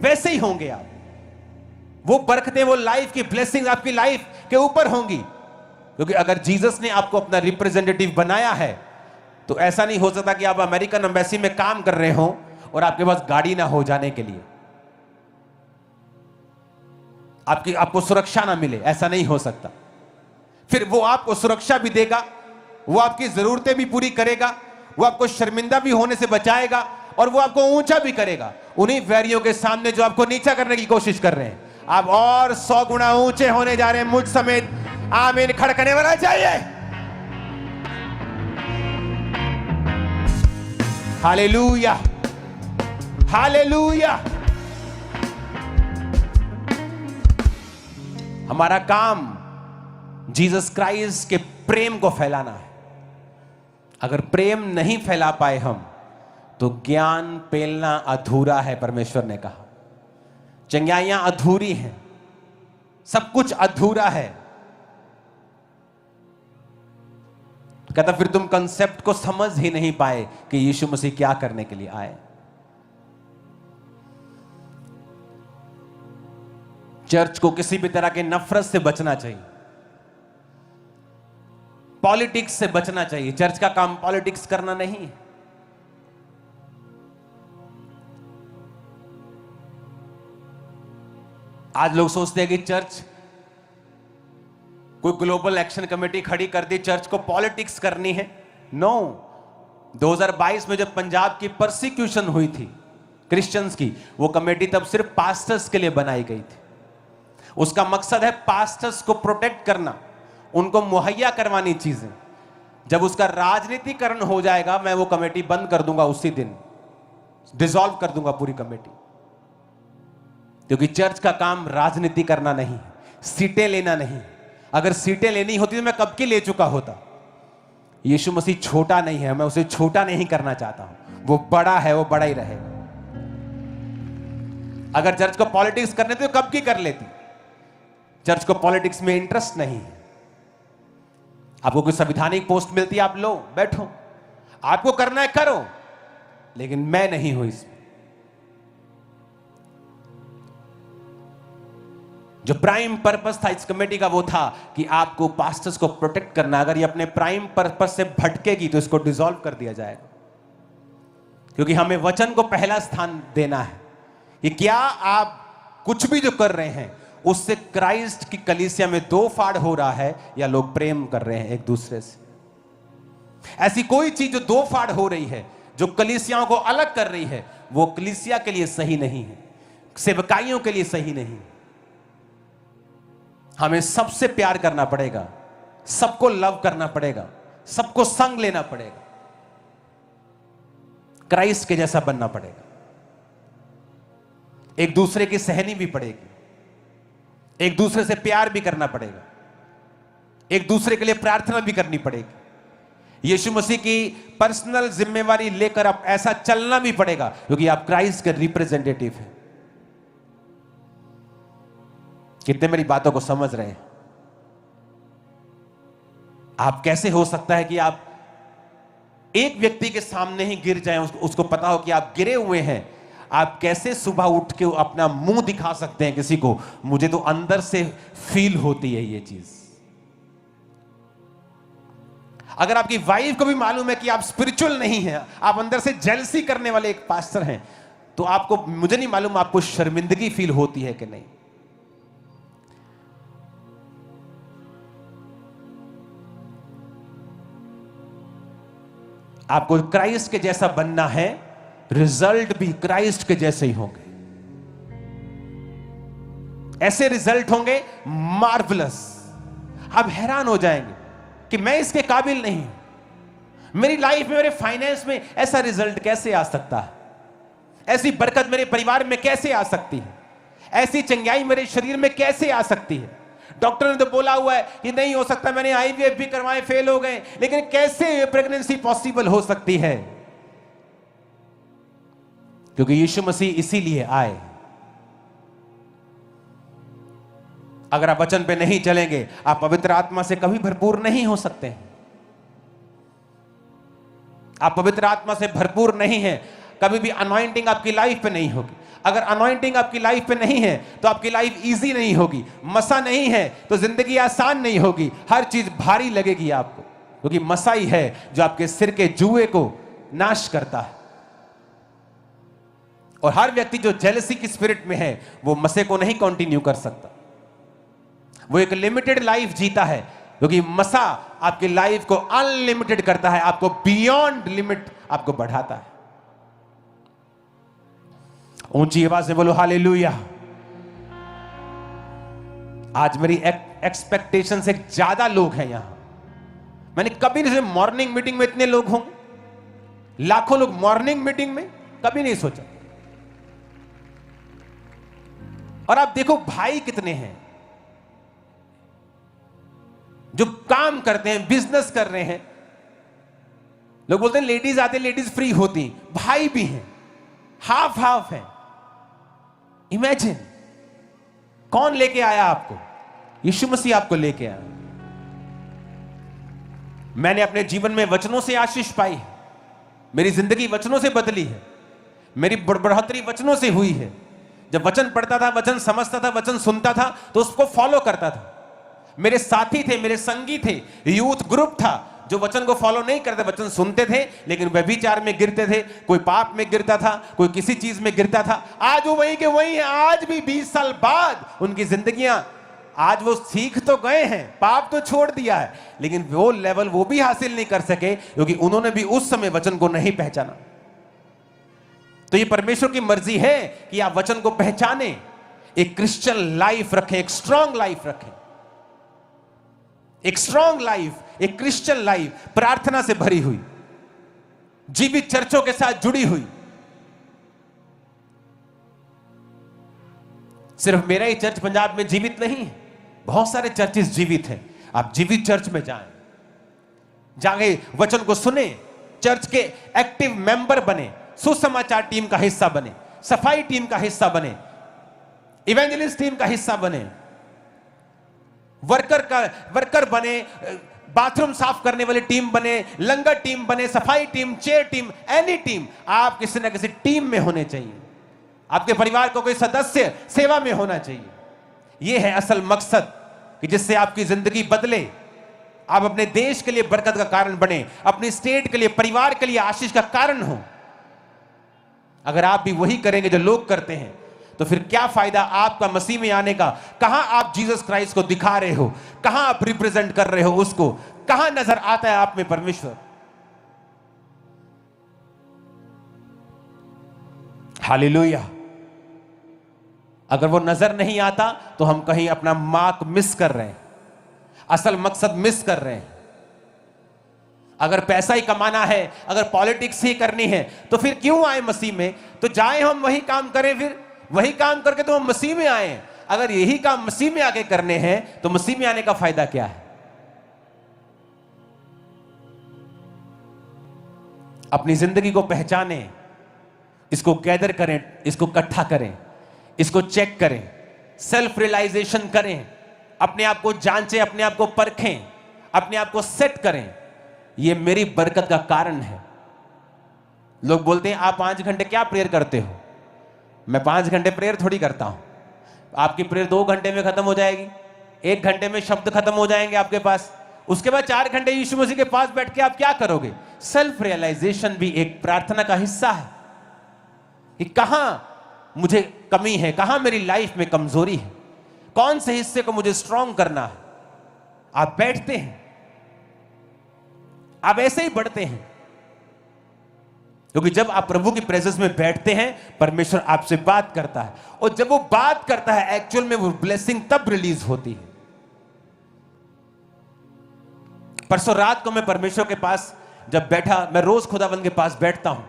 वैसे ही होंगे आप। वो बरकतें, वो लाइफ की ब्लेसिंग आपकी लाइफ के ऊपर होंगी, क्योंकि अगर जीसस ने आपको अपना रिप्रेजेंटेटिव बनाया है तो ऐसा नहीं हो सकता कि आप अमेरिकन एम्बेसी में काम कर रहे हो और आपके पास गाड़ी ना हो जाने के लिए, आपको सुरक्षा ना मिले, ऐसा नहीं हो सकता। फिर वो आपको सुरक्षा भी देगा, वो आपकी जरूरतें भी पूरी करेगा, वो आपको शर्मिंदा भी होने से बचाएगा और वो आपको ऊंचा भी करेगा। उन्हीं वैरियों के सामने जो आपको नीचा करने की कोशिश कर रहे हैं, आप और 100 गुना ऊंचे होने जा रहे हैं, मुझ समेत। आमीन खड़कने वाला चाहिए। Hallelujah, hallelujah. हमारा काम जीसस क्राइस्ट के प्रेम को फैलाना है। अगर प्रेम नहीं फैला पाए हम तो ज्ञान पेलना अधूरा है। परमेश्वर ने कहा चंगाइयां अधूरी हैं, सब कुछ अधूरा है। कहता फिर तुम कंसेप्ट को समझ ही नहीं पाए कि यीशु मसीह क्या करने के लिए आए। चर्च को किसी भी तरह के नफरत से बचना चाहिए, पॉलिटिक्स से बचना चाहिए। चर्च का काम पॉलिटिक्स करना नहीं है। आज लोग सोचते हैं कि चर्च, कोई ग्लोबल एक्शन कमेटी खड़ी कर दी, चर्च को पॉलिटिक्स करनी है। नो, 2022 में जब पंजाब की परसिक्यूशन हुई थी क्रिश्चियंस की, वो कमेटी तब सिर्फ पास्टर्स के लिए बनाई गई थी। उसका मकसद है पास्टर्स को प्रोटेक्ट करना, उनको मुहैया करवानी चीजें। जब उसका राजनीतिकरण हो जाएगा मैं वो कमेटी बंद कर दूंगा, उसी दिन डिसॉल्व कर दूंगा पूरी कमेटी। क्योंकि चर्च का काम राजनीति करना नहीं है, सीटें लेना नहीं। अगर सीटें लेनी होती तो मैं कब की ले चुका होता। यीशु मसीह छोटा नहीं है, मैं उसे छोटा नहीं करना चाहता हूं। वो बड़ा है, वो बड़ा ही रहेगा। अगर चर्च को पॉलिटिक्स करने तो कब की कर लेती। चर्च को पॉलिटिक्स में इंटरेस्ट नहीं है। आपको कोई संवैधानिक पोस्ट मिलती है, आप लो, बैठो, आपको करना है करो, लेकिन मैं नहीं हूं इसमें। जो प्राइम पर्पस था इस कमेटी का वो था कि आपको पास्टर्स को प्रोटेक्ट करना। अगर ये अपने प्राइम पर्पस से भटकेगी तो इसको डिसॉल्व कर दिया जाएगा, क्योंकि हमें वचन को पहला स्थान देना है। ये क्या आप कुछ भी जो कर रहे हैं उससे क्राइस्ट की कलीसिया में दो फाड़ हो रहा है, या लोग प्रेम कर रहे हैं एक दूसरे से। ऐसी कोई चीज जो दो फाड़ हो रही है, जो कलीसियाओं को अलग कर रही है, वो कलीसिया के लिए सही नहीं है, सेवकाइयों के लिए सही नहीं। हमें सबसे प्यार करना पड़ेगा, सबको लव करना पड़ेगा, सबको संग लेना पड़ेगा, क्राइस्ट के जैसा बनना पड़ेगा। एक दूसरे की सहनी भी पड़ेगी, एक दूसरे से प्यार भी करना पड़ेगा, एक दूसरे के लिए प्रार्थना भी करनी पड़ेगी। यीशु मसीह की पर्सनल जिम्मेवारी लेकर आप ऐसा चलना भी पड़ेगा, क्योंकि आप क्राइस्ट के रिप्रेजेंटेटिव हैं। कितने मेरी बातों को समझ रहे हैं? आप कैसे हो सकता है कि आप एक व्यक्ति के सामने ही गिर जाएं, उसको पता हो कि आप गिरे हुए हैं, आप कैसे सुबह उठ के अपना मुंह दिखा सकते हैं किसी को? मुझे तो अंदर से फील होती है ये चीज। अगर आपकी वाइफ को भी मालूम है कि आप स्पिरिचुअल नहीं हैं, आप अंदर से जेलसी करने वाले एक पास्टर हैं, तो आपको, मुझे नहीं मालूम आपको शर्मिंदगी फील होती है कि नहीं। आपको क्राइस्ट के जैसा बनना है, रिजल्ट भी क्राइस्ट के जैसे ही होंगे। ऐसे रिजल्ट होंगे मार्वलस, आप हैरान हो जाएंगे कि मैं इसके काबिल नहीं, मेरी लाइफ में, मेरे फाइनेंस में ऐसा रिजल्ट कैसे आ सकता है? ऐसी बरकत मेरे परिवार में कैसे आ सकती है? ऐसी चंगाई मेरे शरीर में कैसे आ सकती है? डॉक्टर ने तो बोला हुआ है कि नहीं हो सकता, मैंने आईवीएफ भी करवाए, फेल हो गए, लेकिन कैसे प्रेगनेंसी पॉसिबल हो सकती है? क्योंकि यीशु मसीह इसीलिए आए। अगर आप वचन पे नहीं चलेंगे, आप पवित्र आत्मा से कभी भरपूर नहीं हो सकते हैं। आप पवित्र आत्मा से भरपूर नहीं हैं, कभी भी अनॉइंटिंग आपकी लाइफ पे नहीं होगी। अगर अनॉइंटिंग आपकी लाइफ पे नहीं है तो आपकी लाइफ इजी नहीं होगी। मसा नहीं है तो जिंदगी आसान नहीं होगी, हर चीज भारी लगेगी आपको, क्योंकि मसा ही है जो आपके सिर के जुए को नाश करता है। और हर व्यक्ति जो जेलसी की स्पिरिट में है वो मसे को नहीं कंटिन्यू कर सकता। वो एक लिमिटेड लाइफ जीता है, क्योंकि मसा आपकी लाइफ को अनलिमिटेड करता है, आपको बियॉन्ड लिमिट आपको बढ़ाता है। ऊंची आवाज में बोलो हालेलुया। आज मेरी एक्सपेक्टेशन से ज्यादा लोग हैं यहां। मैंने कभी नहीं, मॉर्निंग मीटिंग में इतने लोग होंगे, लाखों लोग मॉर्निंग मीटिंग में, कभी नहीं सोचा। और आप देखो भाई कितने हैं जो काम करते हैं, बिजनेस कर रहे हैं। लोग बोलते हैं लेडीज आते, लेडीज फ्री होती, भाई भी हैं, हाफ हाफ है। इमेजिन, कौन लेके आया आपको? यीशु मसीह आपको लेके आया। मैंने अपने जीवन में वचनों से आशीष पाई है, मेरी जिंदगी वचनों से बदली है, मेरी बढ़ोतरी वचनों से हुई है। जब वचन पढ़ता था, वचन समझता था, वचन सुनता था तो उसको फॉलो करता था। मेरे साथी थे, मेरे संगी थे, यूथ ग्रुप था जो वचन को फॉलो नहीं करते, वचन सुनते थे लेकिन व्यभिचार में गिरते थे, कोई पाप में गिरता था, कोई किसी चीज में गिरता था। आज वो वही के वही है। आज भी 20 साल बाद उनकी जिंदगियां, आज वो सीख तो गए हैं, पाप तो छोड़ दिया है, लेकिन वो लेवल वो भी हासिल नहीं कर सके, क्योंकि उन्होंने भी उस समय वचन को नहीं पहचाना। तो ये परमेश्वर की मर्जी है कि आप वचन को पहचाने, एक क्रिश्चियन लाइफ रखें, एक स्ट्रांग लाइफ रखें, एक स्ट्रांग लाइफ, एक क्रिश्चियन लाइफ, प्रार्थना से भरी हुई, जीवित चर्चों के साथ जुड़ी हुई। सिर्फ मेरा ही चर्च पंजाब में जीवित नहीं है, बहुत सारे चर्चेस जीवित हैं। आप जीवित चर्च में जाएं, जाके वचन को सुने, चर्च के एक्टिव मेंबर बने, सुसमाचार टीम का हिस्सा बने, सफाई टीम का हिस्सा बने, इवेंजलिस्ट टीम का हिस्सा बने, वर्कर बने, बाथरूम साफ करने वाली टीम बने, लंगर टीम बने, सफाई team, chair team, any team. आप किसी ना किसी टीम में होने चाहिए। आपके परिवार को कोई सदस्य सेवा में होना चाहिए। यह है असल मकसद, कि जिससे आपकी जिंदगी बदले, आप अपने देश के लिए बरकत का कारण बने, अपनी स्टेट के लिए, परिवार के लिए आशीष का कारण हो। अगर आप भी वही करेंगे जो लोग करते हैं, तो फिर क्या फायदा आपका मसीह में आने का? कहां आप जीसस क्राइस्ट को दिखा रहे हो? कहां आप रिप्रेजेंट कर रहे हो उसको? कहां नजर आता है आप में परमेश्वर? हालेलुया। अगर वो नजर नहीं आता तो हम कहीं अपना मार्क मिस कर रहे हैं, असल मकसद मिस कर रहे हैं। अगर पैसा ही कमाना है, अगर पॉलिटिक्स ही करनी है, तो फिर क्यों आए मसीह में? तो जाए हम वही काम करें, फिर वही काम करके तो हम मसीह में आए। अगर यही काम मसीह में आके करने हैं तो मसीह में आने का फायदा क्या है? अपनी जिंदगी को पहचाने, इसको गैदर करें, इसको इकट्ठा करें, इसको चेक करें, सेल्फ रियलाइजेशन करें, अपने आप को जांचें, अपने आप को परखें, अपने आप को सेट करें। यह मेरी बरकत का कारण है। लोग बोलते हैं आप 5 घंटे क्या प्रेयर करते हो? मैं 5 घंटे प्रेयर थोड़ी करता हूं। आपकी प्रेयर 2 घंटे में खत्म हो जाएगी, 1 घंटे में शब्द खत्म हो जाएंगे आपके पास। उसके बाद 4 घंटे यीशु मसीह के पास बैठ के आप क्या करोगे? सेल्फ रियलाइजेशन भी एक प्रार्थना का हिस्सा है, कि कहां मुझे कमी है, कहां मेरी लाइफ में कमजोरी है, कौन से हिस्से को मुझे स्ट्रांग करना है। आप बैठते हैं, आप ऐसे ही बढ़ते हैं, क्योंकि जब आप प्रभु की प्रेजेंस में बैठते हैं, परमेश्वर आपसे बात करता है, और जब वो बात करता है, एक्चुअल में वो ब्लेसिंग तब रिलीज होती है। परसों रात को मैं परमेश्वर के पास जब बैठा, मैं रोज खुदाबंद के पास बैठता हूं,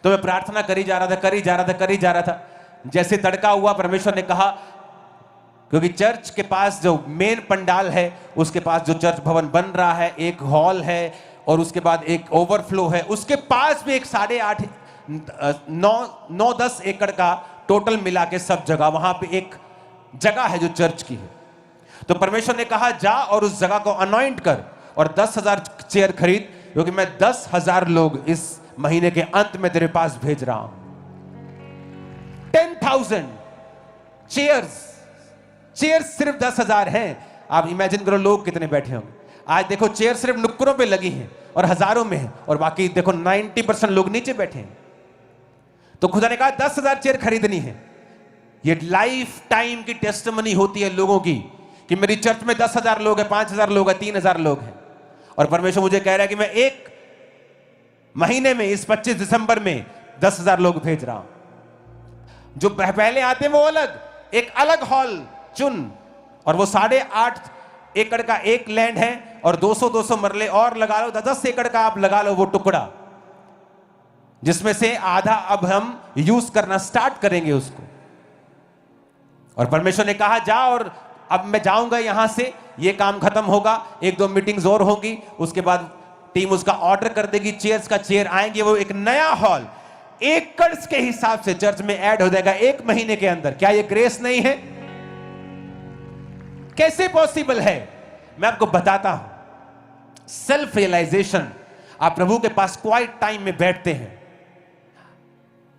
तो मैं प्रार्थना करी जा रहा था। जैसे तड़का हुआ, परमेश्वर ने कहा, क्योंकि चर्च के पास जो मेन पंडाल है, उसके पास जो चर्च भवन बन रहा है, एक हॉल है और उसके बाद एक ओवरफ्लो है, उसके पास भी एक 8.5 9-10 एकड़ का टोटल मिला के सब जगह, वहां पे एक जगह है जो चर्च की है। तो परमेश्वर ने कहा, जा और उस जगह को अनॉइंट कर और 10,000 चेयर खरीद, क्योंकि मैं 10,000 लोग इस महीने के अंत में तेरे पास भेज रहा हूं। 10,000 चेयर्स सिर्फ 10,000 हैं। आप इमेजिन करो लोग कितने बैठे होंगे। आज देखो चेयर सिर्फ नुक्करों पे लगी हैं और हजारों में है, और बाकी देखो 90% लोग नीचे बैठे हैं। तो खुदा ने कहा 10,000 चेयर खरीदनी है। ये लाइफ टाइम की टेस्टिमनी होती है लोगों की कि मेरी चर्च में 10,000 लोग हैं, 5,000 लोग हैं, 3,000 लोग हैं, और परमेश्वर मुझे कह रहा है कि मैं एक महीने में, इस 25 दिसंबर में 10,000 लोग भेज रहा हूं। जो पहले आते हैं वो अलग, एक अलग हॉल चुन, और वो 8.5 एकड़ का एक लैंड है, और 200 मरले और लगा लो, 10 एकड़ का आप लगा लो वो टुकड़ा, जिसमें से आधा अब हम यूज करना स्टार्ट करेंगे उसको। और परमेश्वर ने कहा, जा, और अब मैं जाऊंगा यहां से, ये काम खत्म होगा, 1-2 मीटिंग्स और होगी, उसके बाद टीम उसका ऑर्डर कर देगी, चेयर आएंगे, वो एक नया हॉल एकड़ के हिसाब से चर्च में ऐड हो जाएगा 1 महीने के अंदर। क्या ये ग्रेस नहीं है? कैसे पॉसिबल है? मैं आपको बताता हूं। Self realisation. आप प्रभु के पास क्वाइट टाइम में बैठते हैं,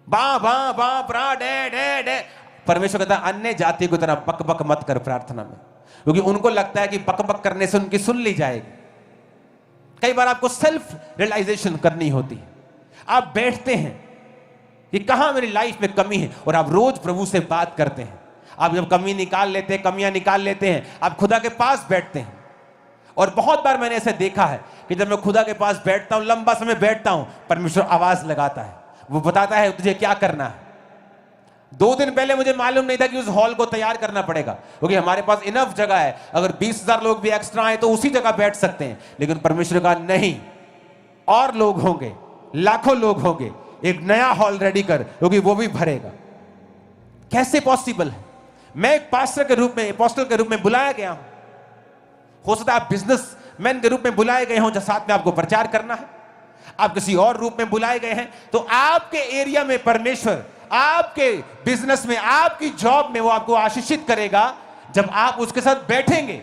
बा बा बा प्रा डे डे डे, परमेश्वर कहता है अन्य जाति की तरह बक बक मत कर प्रार्थना में, क्योंकि उनको लगता है कि बक बक करने से उनकी सुन ली जाएगी। कई बार आपको सेल्फ रियलाइजेशन करनी होती है। आप बैठते हैं कि कहां मेरी लाइफ में कमी है, और आप रोज प्रभु से बात करते हैं। आप जब कमियां निकाल लेते हैं, आप खुदा के पास बैठते हैं। और बहुत बार मैंने ऐसे देखा है कि जब मैं खुदा के पास बैठता हूं, लंबा समय बैठता हूं, परमेश्वर आवाज लगाता है, वो बताता है तुझे क्या करना है। 2 दिन पहले मुझे मालूम नहीं था कि उस हॉल को तैयार करना पड़ेगा, क्योंकि हमारे पास इनफ जगह है, अगर 20,000 लोग भी एक्स्ट्रा आए तो उसी जगह बैठ सकते हैं। लेकिन परमेश्वर का नहीं, और लोग होंगे, लाखों लोग होंगे, एक नया हॉल रेडी कर, क्योंकि वो भी भरेगा। कैसे पॉसिबल है? मैं एक पास्टर के रूप में, अपोस्टल के रूप में बुलाया गया हूं। हो सकता है आप बिजनेसमैन के रूप में बुलाए गए हों, जो साथ में आपको प्रचार करना है। आप किसी और रूप में बुलाए गए हैं, तो आपके एरिया में परमेश्वर, आपके बिजनेस में, आपकी जॉब में वो आपको आशीषित करेगा जब आप उसके साथ बैठेंगे।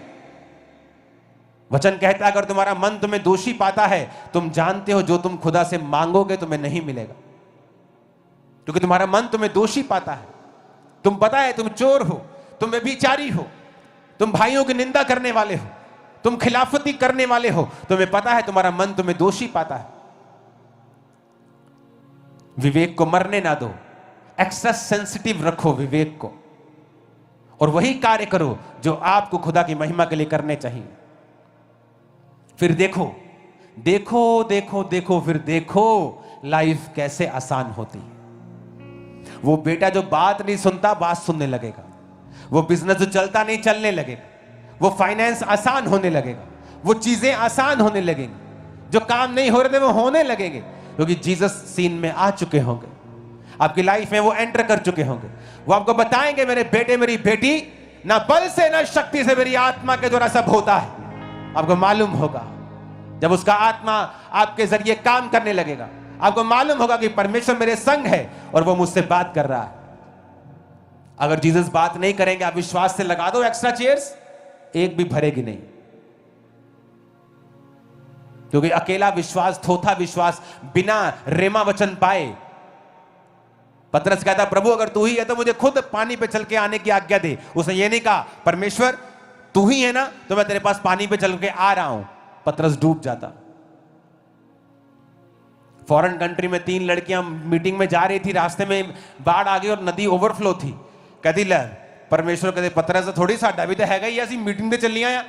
वचन कहता है, अगर तुम्हारा मन तुम्हें दोषी पाता है, तुम जानते हो जो तुम खुदा से मांगोगे तुम्हें नहीं मिलेगा, क्योंकि तुम्हारा मन तुम्हें दोषी पाता है। तुम पता है तुम चोर हो, तुम व्यभिचारी हो, तुम भाइयों की निंदा करने वाले हो, तुम खिलाफती करने वाले हो, तुम्हें पता है तुम्हारा मन तुम्हें दोषी पाता है। विवेक को मरने ना दो, एक्स्ट्रा सेंसिटिव रखो विवेक को, और वही कार्य करो जो आपको खुदा की महिमा के लिए करने चाहिए। फिर देखो देखो देखो देखो फिर देखो लाइफ कैसे आसान होती है। वो बेटा जो बात नहीं सुनता बात सुनने लगेगा, वो बिजनेस जो चलता नहीं चलने लगेगा, वो फाइनेंस आसान होने लगेगा, वो चीजें आसान होने लगेंगी, जो काम नहीं हो रहे थे वो होने लगेंगे, क्योंकि जीसस सीन में आ चुके होंगे, आपकी लाइफ में वो एंटर कर चुके होंगे। वो आपको बताएंगे, मेरे बेटे मेरी बेटी, ना बल से ना शक्ति से, मेरी आत्मा के द्वारा सब होता है। आपको मालूम होगा जब उसका आत्मा आपके जरिए काम करने लगेगा, आपको मालूम होगा कि परमेश्वर मेरे संग है और वो मुझसे बात कर रहा है। अगर जीसस बात नहीं करेंगे, आप विश्वास से लगा दो एक्स्ट्रा चेयर्स, एक भी भरेगी नहीं, क्योंकि अकेला विश्वास, थोथा विश्वास, बिना रेमा वचन पाए। पतरस कहता, प्रभु अगर तू ही है तो मुझे खुद पानी पे चल के आने की आज्ञा दे। उसने ये नहीं कहा, परमेश्वर तू ही है ना तो मैं तेरे पास पानी पे चल के आ रहा हूं। पतरस डूब जाता। फॉरेन कंट्री में 3 लड़कियां मीटिंग में जा रही थी, रास्ते में बाढ़ आ गई और नदी ओवरफ्लो थी। कहती ले परमेश्वर कहते, पतरस थोड़ी साडा भी तो हैगा ही, ऐसी मीटिंग पे चली आया।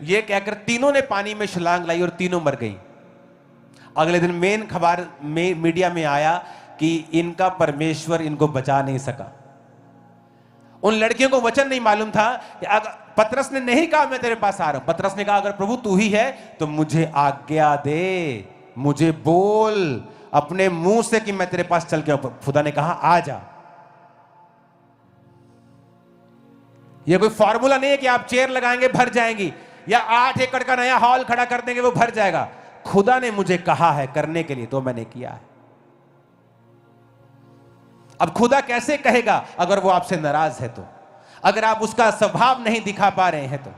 ये कहकर तीनों ने पानी में छलांग लाई और तीनों मर गई। अगले दिन मेन खबर में मीडिया में आया कि इनका परमेश्वर इनको बचा नहीं सका। उन लड़कियों को वचन नहीं मालूम था कि अगर पतरस ने नहीं कहा मैं तेरे पास आ रहा हूं, पतरस ने कहा अगर प्रभु तू ही है तो मुझे आज्ञा दे, मुझे बोल अपने मुंह से कि मैं तेरे पास चल के आऊं। खुदा ने कहा आ जा। ये कोई फॉर्मूला नहीं है कि आप चेयर लगाएंगे भर जाएंगी, या 8 एकड़ का नया हॉल खड़ा कर देंगे वो भर जाएगा। खुदा ने मुझे कहा है करने के लिए तो मैंने किया है। अब खुदा कैसे कहेगा अगर वो आपसे नाराज है तो, अगर आप उसका स्वभाव नहीं दिखा पा रहे हैं तो,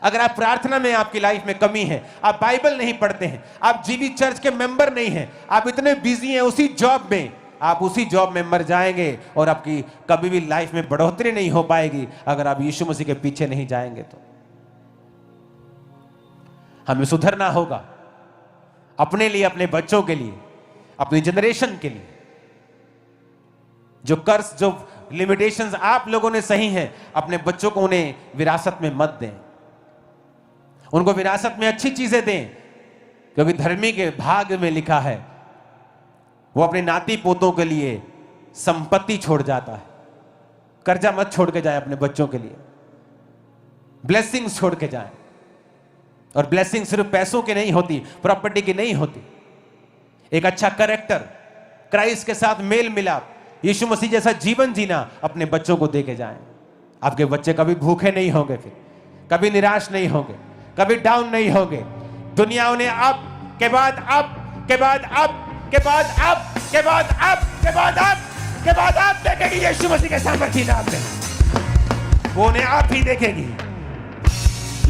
अगर आप प्रार्थना में आपकी लाइफ में कमी है, आप बाइबल नहीं पढ़ते हैं, आप जीवित चर्च के मेंबर नहीं हैं, आप इतने बिजी हैं उसी जॉब में, आप उसी जॉब में मर जाएंगे और आपकी कभी भी लाइफ में बढ़ोतरी नहीं हो पाएगी अगर आप यीशु मसीह के पीछे नहीं जाएंगे तो। हमें सुधरना होगा अपने लिए, अपने बच्चों के लिए, अपनी जनरेशन के लिए। जो कर्ज, जो लिमिटेशंस आप लोगों ने सही हैं, अपने बच्चों को उन्हें विरासत में मत दें। उनको विरासत में अच्छी चीजें दें, क्योंकि धर्मी के भाग्य में लिखा है वो अपने नाती पोतों के लिए संपत्ति छोड़ जाता है। कर्जा मत छोड़ के जाए अपने बच्चों के लिए, ब्लेसिंग्स छोड़ के जाए। और ब्लेसिंग सिर्फ पैसों की नहीं होती, प्रॉपर्टी की नहीं होती। एक अच्छा कैरेक्टर, क्राइस्ट के साथ मेल मिलाप, यीशु मसीह जैसा जीवन जीना अपने बच्चों को दे के जाएं। आपके बच्चे कभी भूखे नहीं होंगे, फिर कभी निराश नहीं होंगे, कभी डाउन नहीं होंगे। दुनिया उन्हें अप के बाद अप के बाद अप के बाद अप के बाद अप के बाद अप के बाद अप देखेगी। यीशु मसीह के सामर्थ्य नाम में वो उन्हें आप ही देखेगी।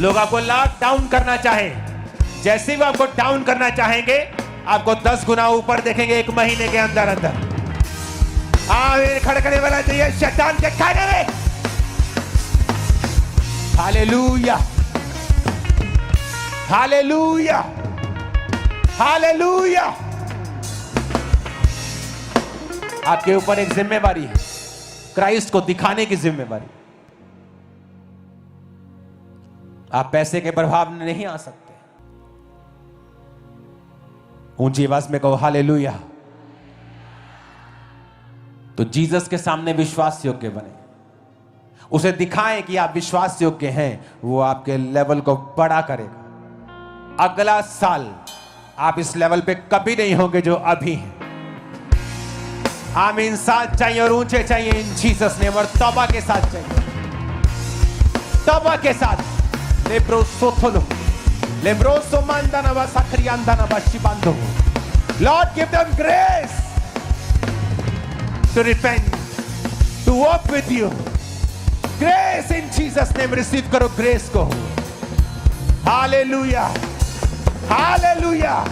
लोग आपको लॉक डाउन करना चाहे, जैसे ही वो आपको डाउन करना चाहेंगे, आपको 10 गुना ऊपर देखेंगे 1 महीने के अंदर अंदर। खड़कने वाला चाहिए शैतान के खाने में। Hallelujah, hallelujah, hallelujah. आपके ऊपर एक जिम्मेवारी है, क्राइस्ट को दिखाने की जिम्मेवारी। आप पैसे के प्रभाव में नहीं आ सकते। ऊंची आवाज में कहो हालेलुया। तो जीसस के सामने विश्वास योग्य बने, उसे दिखाएं कि आप विश्वास योग्य हैं। वो आपके लेवल को बड़ा करेगा। अगला साल आप इस लेवल पे कभी नहीं होंगे जो अभी हैं। आमीन। साथ चाहिए और ऊंचे चाहिए इन जीसस नेम, और तौबा के साथ चाहिए, तौबा के साथ। Lord, give them grace to repent, to walk with you. Grace in Jesus name, receive करो grace को। Hallelujah, Hallelujah,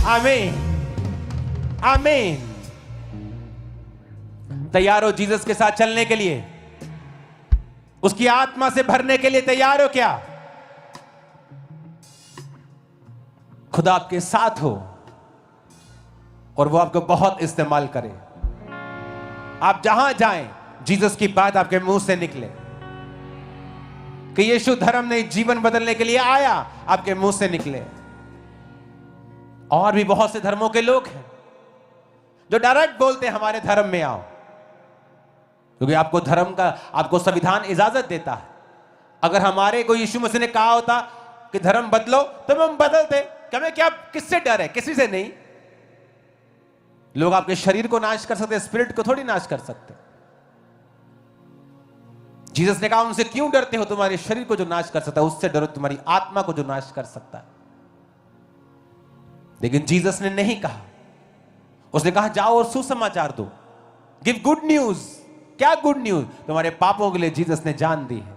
Amen, Amen। तैयार हो जीसस के साथ चलने के लिए? उसकी आत्मा से भरने के लिए तैयार हो क्या? खुदा आपके साथ हो और वो आपको बहुत इस्तेमाल करे। आप जहां जाएं, जीसस की बात आपके मुंह से निकले कि यीशु धर्म नहीं जीवन बदलने के लिए आया, आपके मुंह से निकले। और भी बहुत से धर्मों के लोग हैं जो डायरेक्ट बोलते हैं हमारे धर्म में आओ, क्योंकि आपको धर्म का, आपको संविधान इजाजत देता है। अगर हमारे को यीशु मसीह ने कहा होता कि धर्म बदलो तो हम बदलते। हमें क्या, किससे डर है? किसी से नहीं। लोग आपके शरीर को नाश कर सकते, स्पिरिट को थोड़ी नाश कर सकते। जीसस ने कहा उनसे क्यों डरते हो? तुम्हारे शरीर को जो नाश कर सकता है उससे डरो, तुम्हारी आत्मा को जो नाश कर सकता है। लेकिन जीसस ने नहीं कहा। उसने कहा जाओ और सुसमाचार दो, गिव गुड न्यूज। क्या गुड न्यूज? तुम्हारे पापों के लिए जीसस ने जान दी है,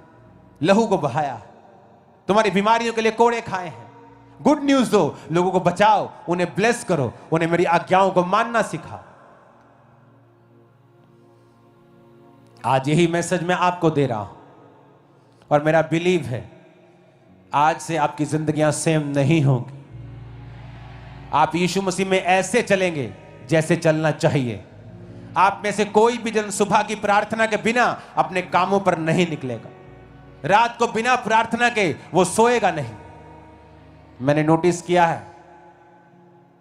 लहू को बहाया है, तुम्हारी बीमारियों के लिए कोड़े खाए हैं। गुड न्यूज दो, लोगों को बचाओ, उन्हें ब्लेस करो, उन्हें मेरी आज्ञाओं को मानना सिखाओ। आज यही मैसेज मैं आपको दे रहा हूं, और मेरा बिलीव है आज से आपकी जिंदगियां सेम नहीं होंगी। आप यीशु मसीह में ऐसे चलेंगे जैसे चलना चाहिए। आप में से कोई भी जन सुबह की प्रार्थना के बिना अपने कामों पर नहीं निकलेगा। रात को बिना प्रार्थना के वो सोएगा नहीं। मैंने नोटिस किया है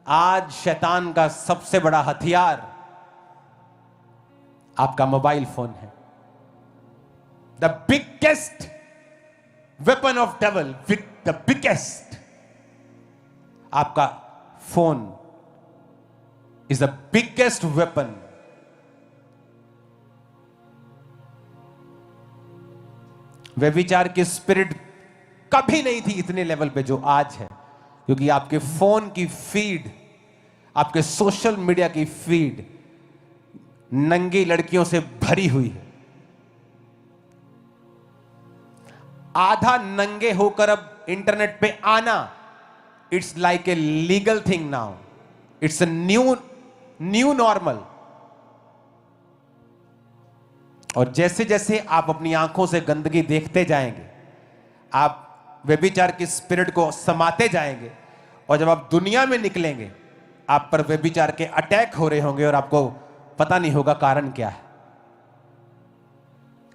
आज शैतान का सबसे बड़ा हथियार आपका मोबाइल फोन है। The biggest weapon of devil, the biggest, आपका phone is the biggest weapon. व्यभिचार की स्पिरिट कभी नहीं थी इतने लेवल पे जो आज है, क्योंकि आपके फोन की फीड, आपके सोशल मीडिया की फीड नंगी लड़कियों से भरी हुई है। आधा नंगे होकर अब इंटरनेट पे आना, it's like a legal thing now, it's a new normal. और जैसे जैसे आप अपनी आंखों से गंदगी देखते जाएंगे, आप व्यभिचार की स्पिरिट को समाते जाएंगे, और जब आप दुनिया में निकलेंगे, आप पर व्यभिचार के अटैक हो रहे होंगे और आपको पता नहीं होगा कारण क्या है।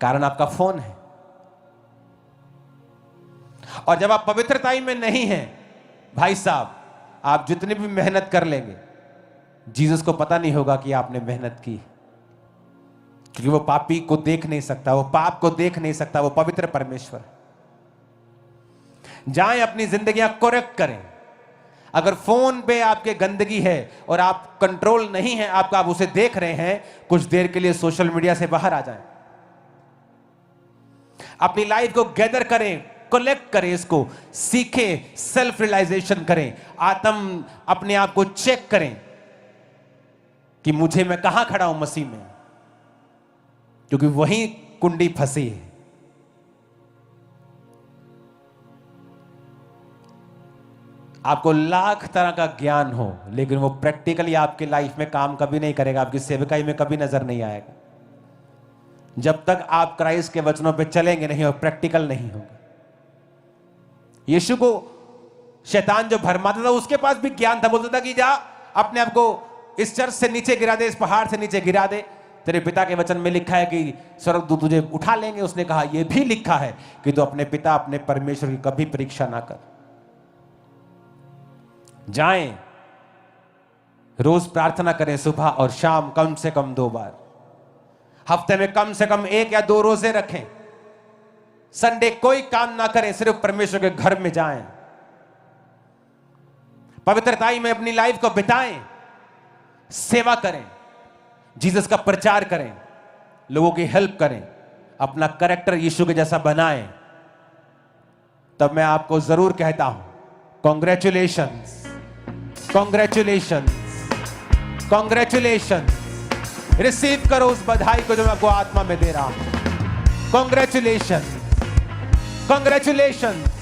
कारण आपका फोन है। और जब आप पवित्रताई में नहीं हैं, भाई साहब, आप जितनी भी मेहनत कर लेंगे, जीसस को पता नहीं होगा कि आपने मेहनत की, क्योंकि वो पापी को देख नहीं सकता, वो पाप को देख नहीं सकता, वो पवित्र परमेश्वर है। जाएं अपनी जिंदगियां करेक्ट करें। अगर फोन पे आपके गंदगी है और आप कंट्रोल नहीं है आपका, आप उसे देख रहे हैं, कुछ देर के लिए सोशल मीडिया से बाहर आ जाएं। अपनी लाइफ को गैदर करें, कलेक्ट करें, इसको सीखें, सेल्फ रियलाइजेशन करें, आत्म अपने आप को चेक करें कि मुझे, मैं कहां खड़ा हूं मसीह में, क्योंकि वही कुंडी फंसी है। आपको लाख तरह का ज्ञान हो, लेकिन वो प्रैक्टिकली आपकी लाइफ में काम कभी नहीं करेगा, आपकी सेवकाई में कभी नजर नहीं आएगा, जब तक आप क्राइस्ट के वचनों पे चलेंगे नहीं और प्रैक्टिकल नहीं होगा। यीशु को शैतान जो भरमाता था, उसके पास भी ज्ञान था, बोलता था कि जा अपने आप को इस चर्च से नीचे गिरा दे, इस पहाड़ से नीचे गिरा दे, तेरे पिता के वचन में लिखा है कि स्वर्गदूत तुझे उठा लेंगे। उसने कहा यह भी लिखा है कि तू अपने पिता, अपने परमेश्वर की कभी परीक्षा ना कर। जाएं, रोज प्रार्थना करें, सुबह और शाम, कम से कम 2 बार, हफ्ते में कम से कम 1 या 2 रोजे रखें। संडे कोई काम ना करें, सिर्फ परमेश्वर के घर में जाएं, पवित्रताई में अपनी लाइफ को बिताएं, सेवा करें, जीसस का प्रचार करें, लोगों की हेल्प करें, अपना कैरेक्टर यीशु के जैसा बनाएं। तब मैं आपको जरूर कहता हूं, कॉन्ग्रेचुलेशंस, कॉन्ग्रेचुलेशंस, कॉन्ग्रेचुलेशंस। रिसीव करो उस बधाई को जो मैं आपको आत्मा में दे रहा हूं। Congratulations, congratulations.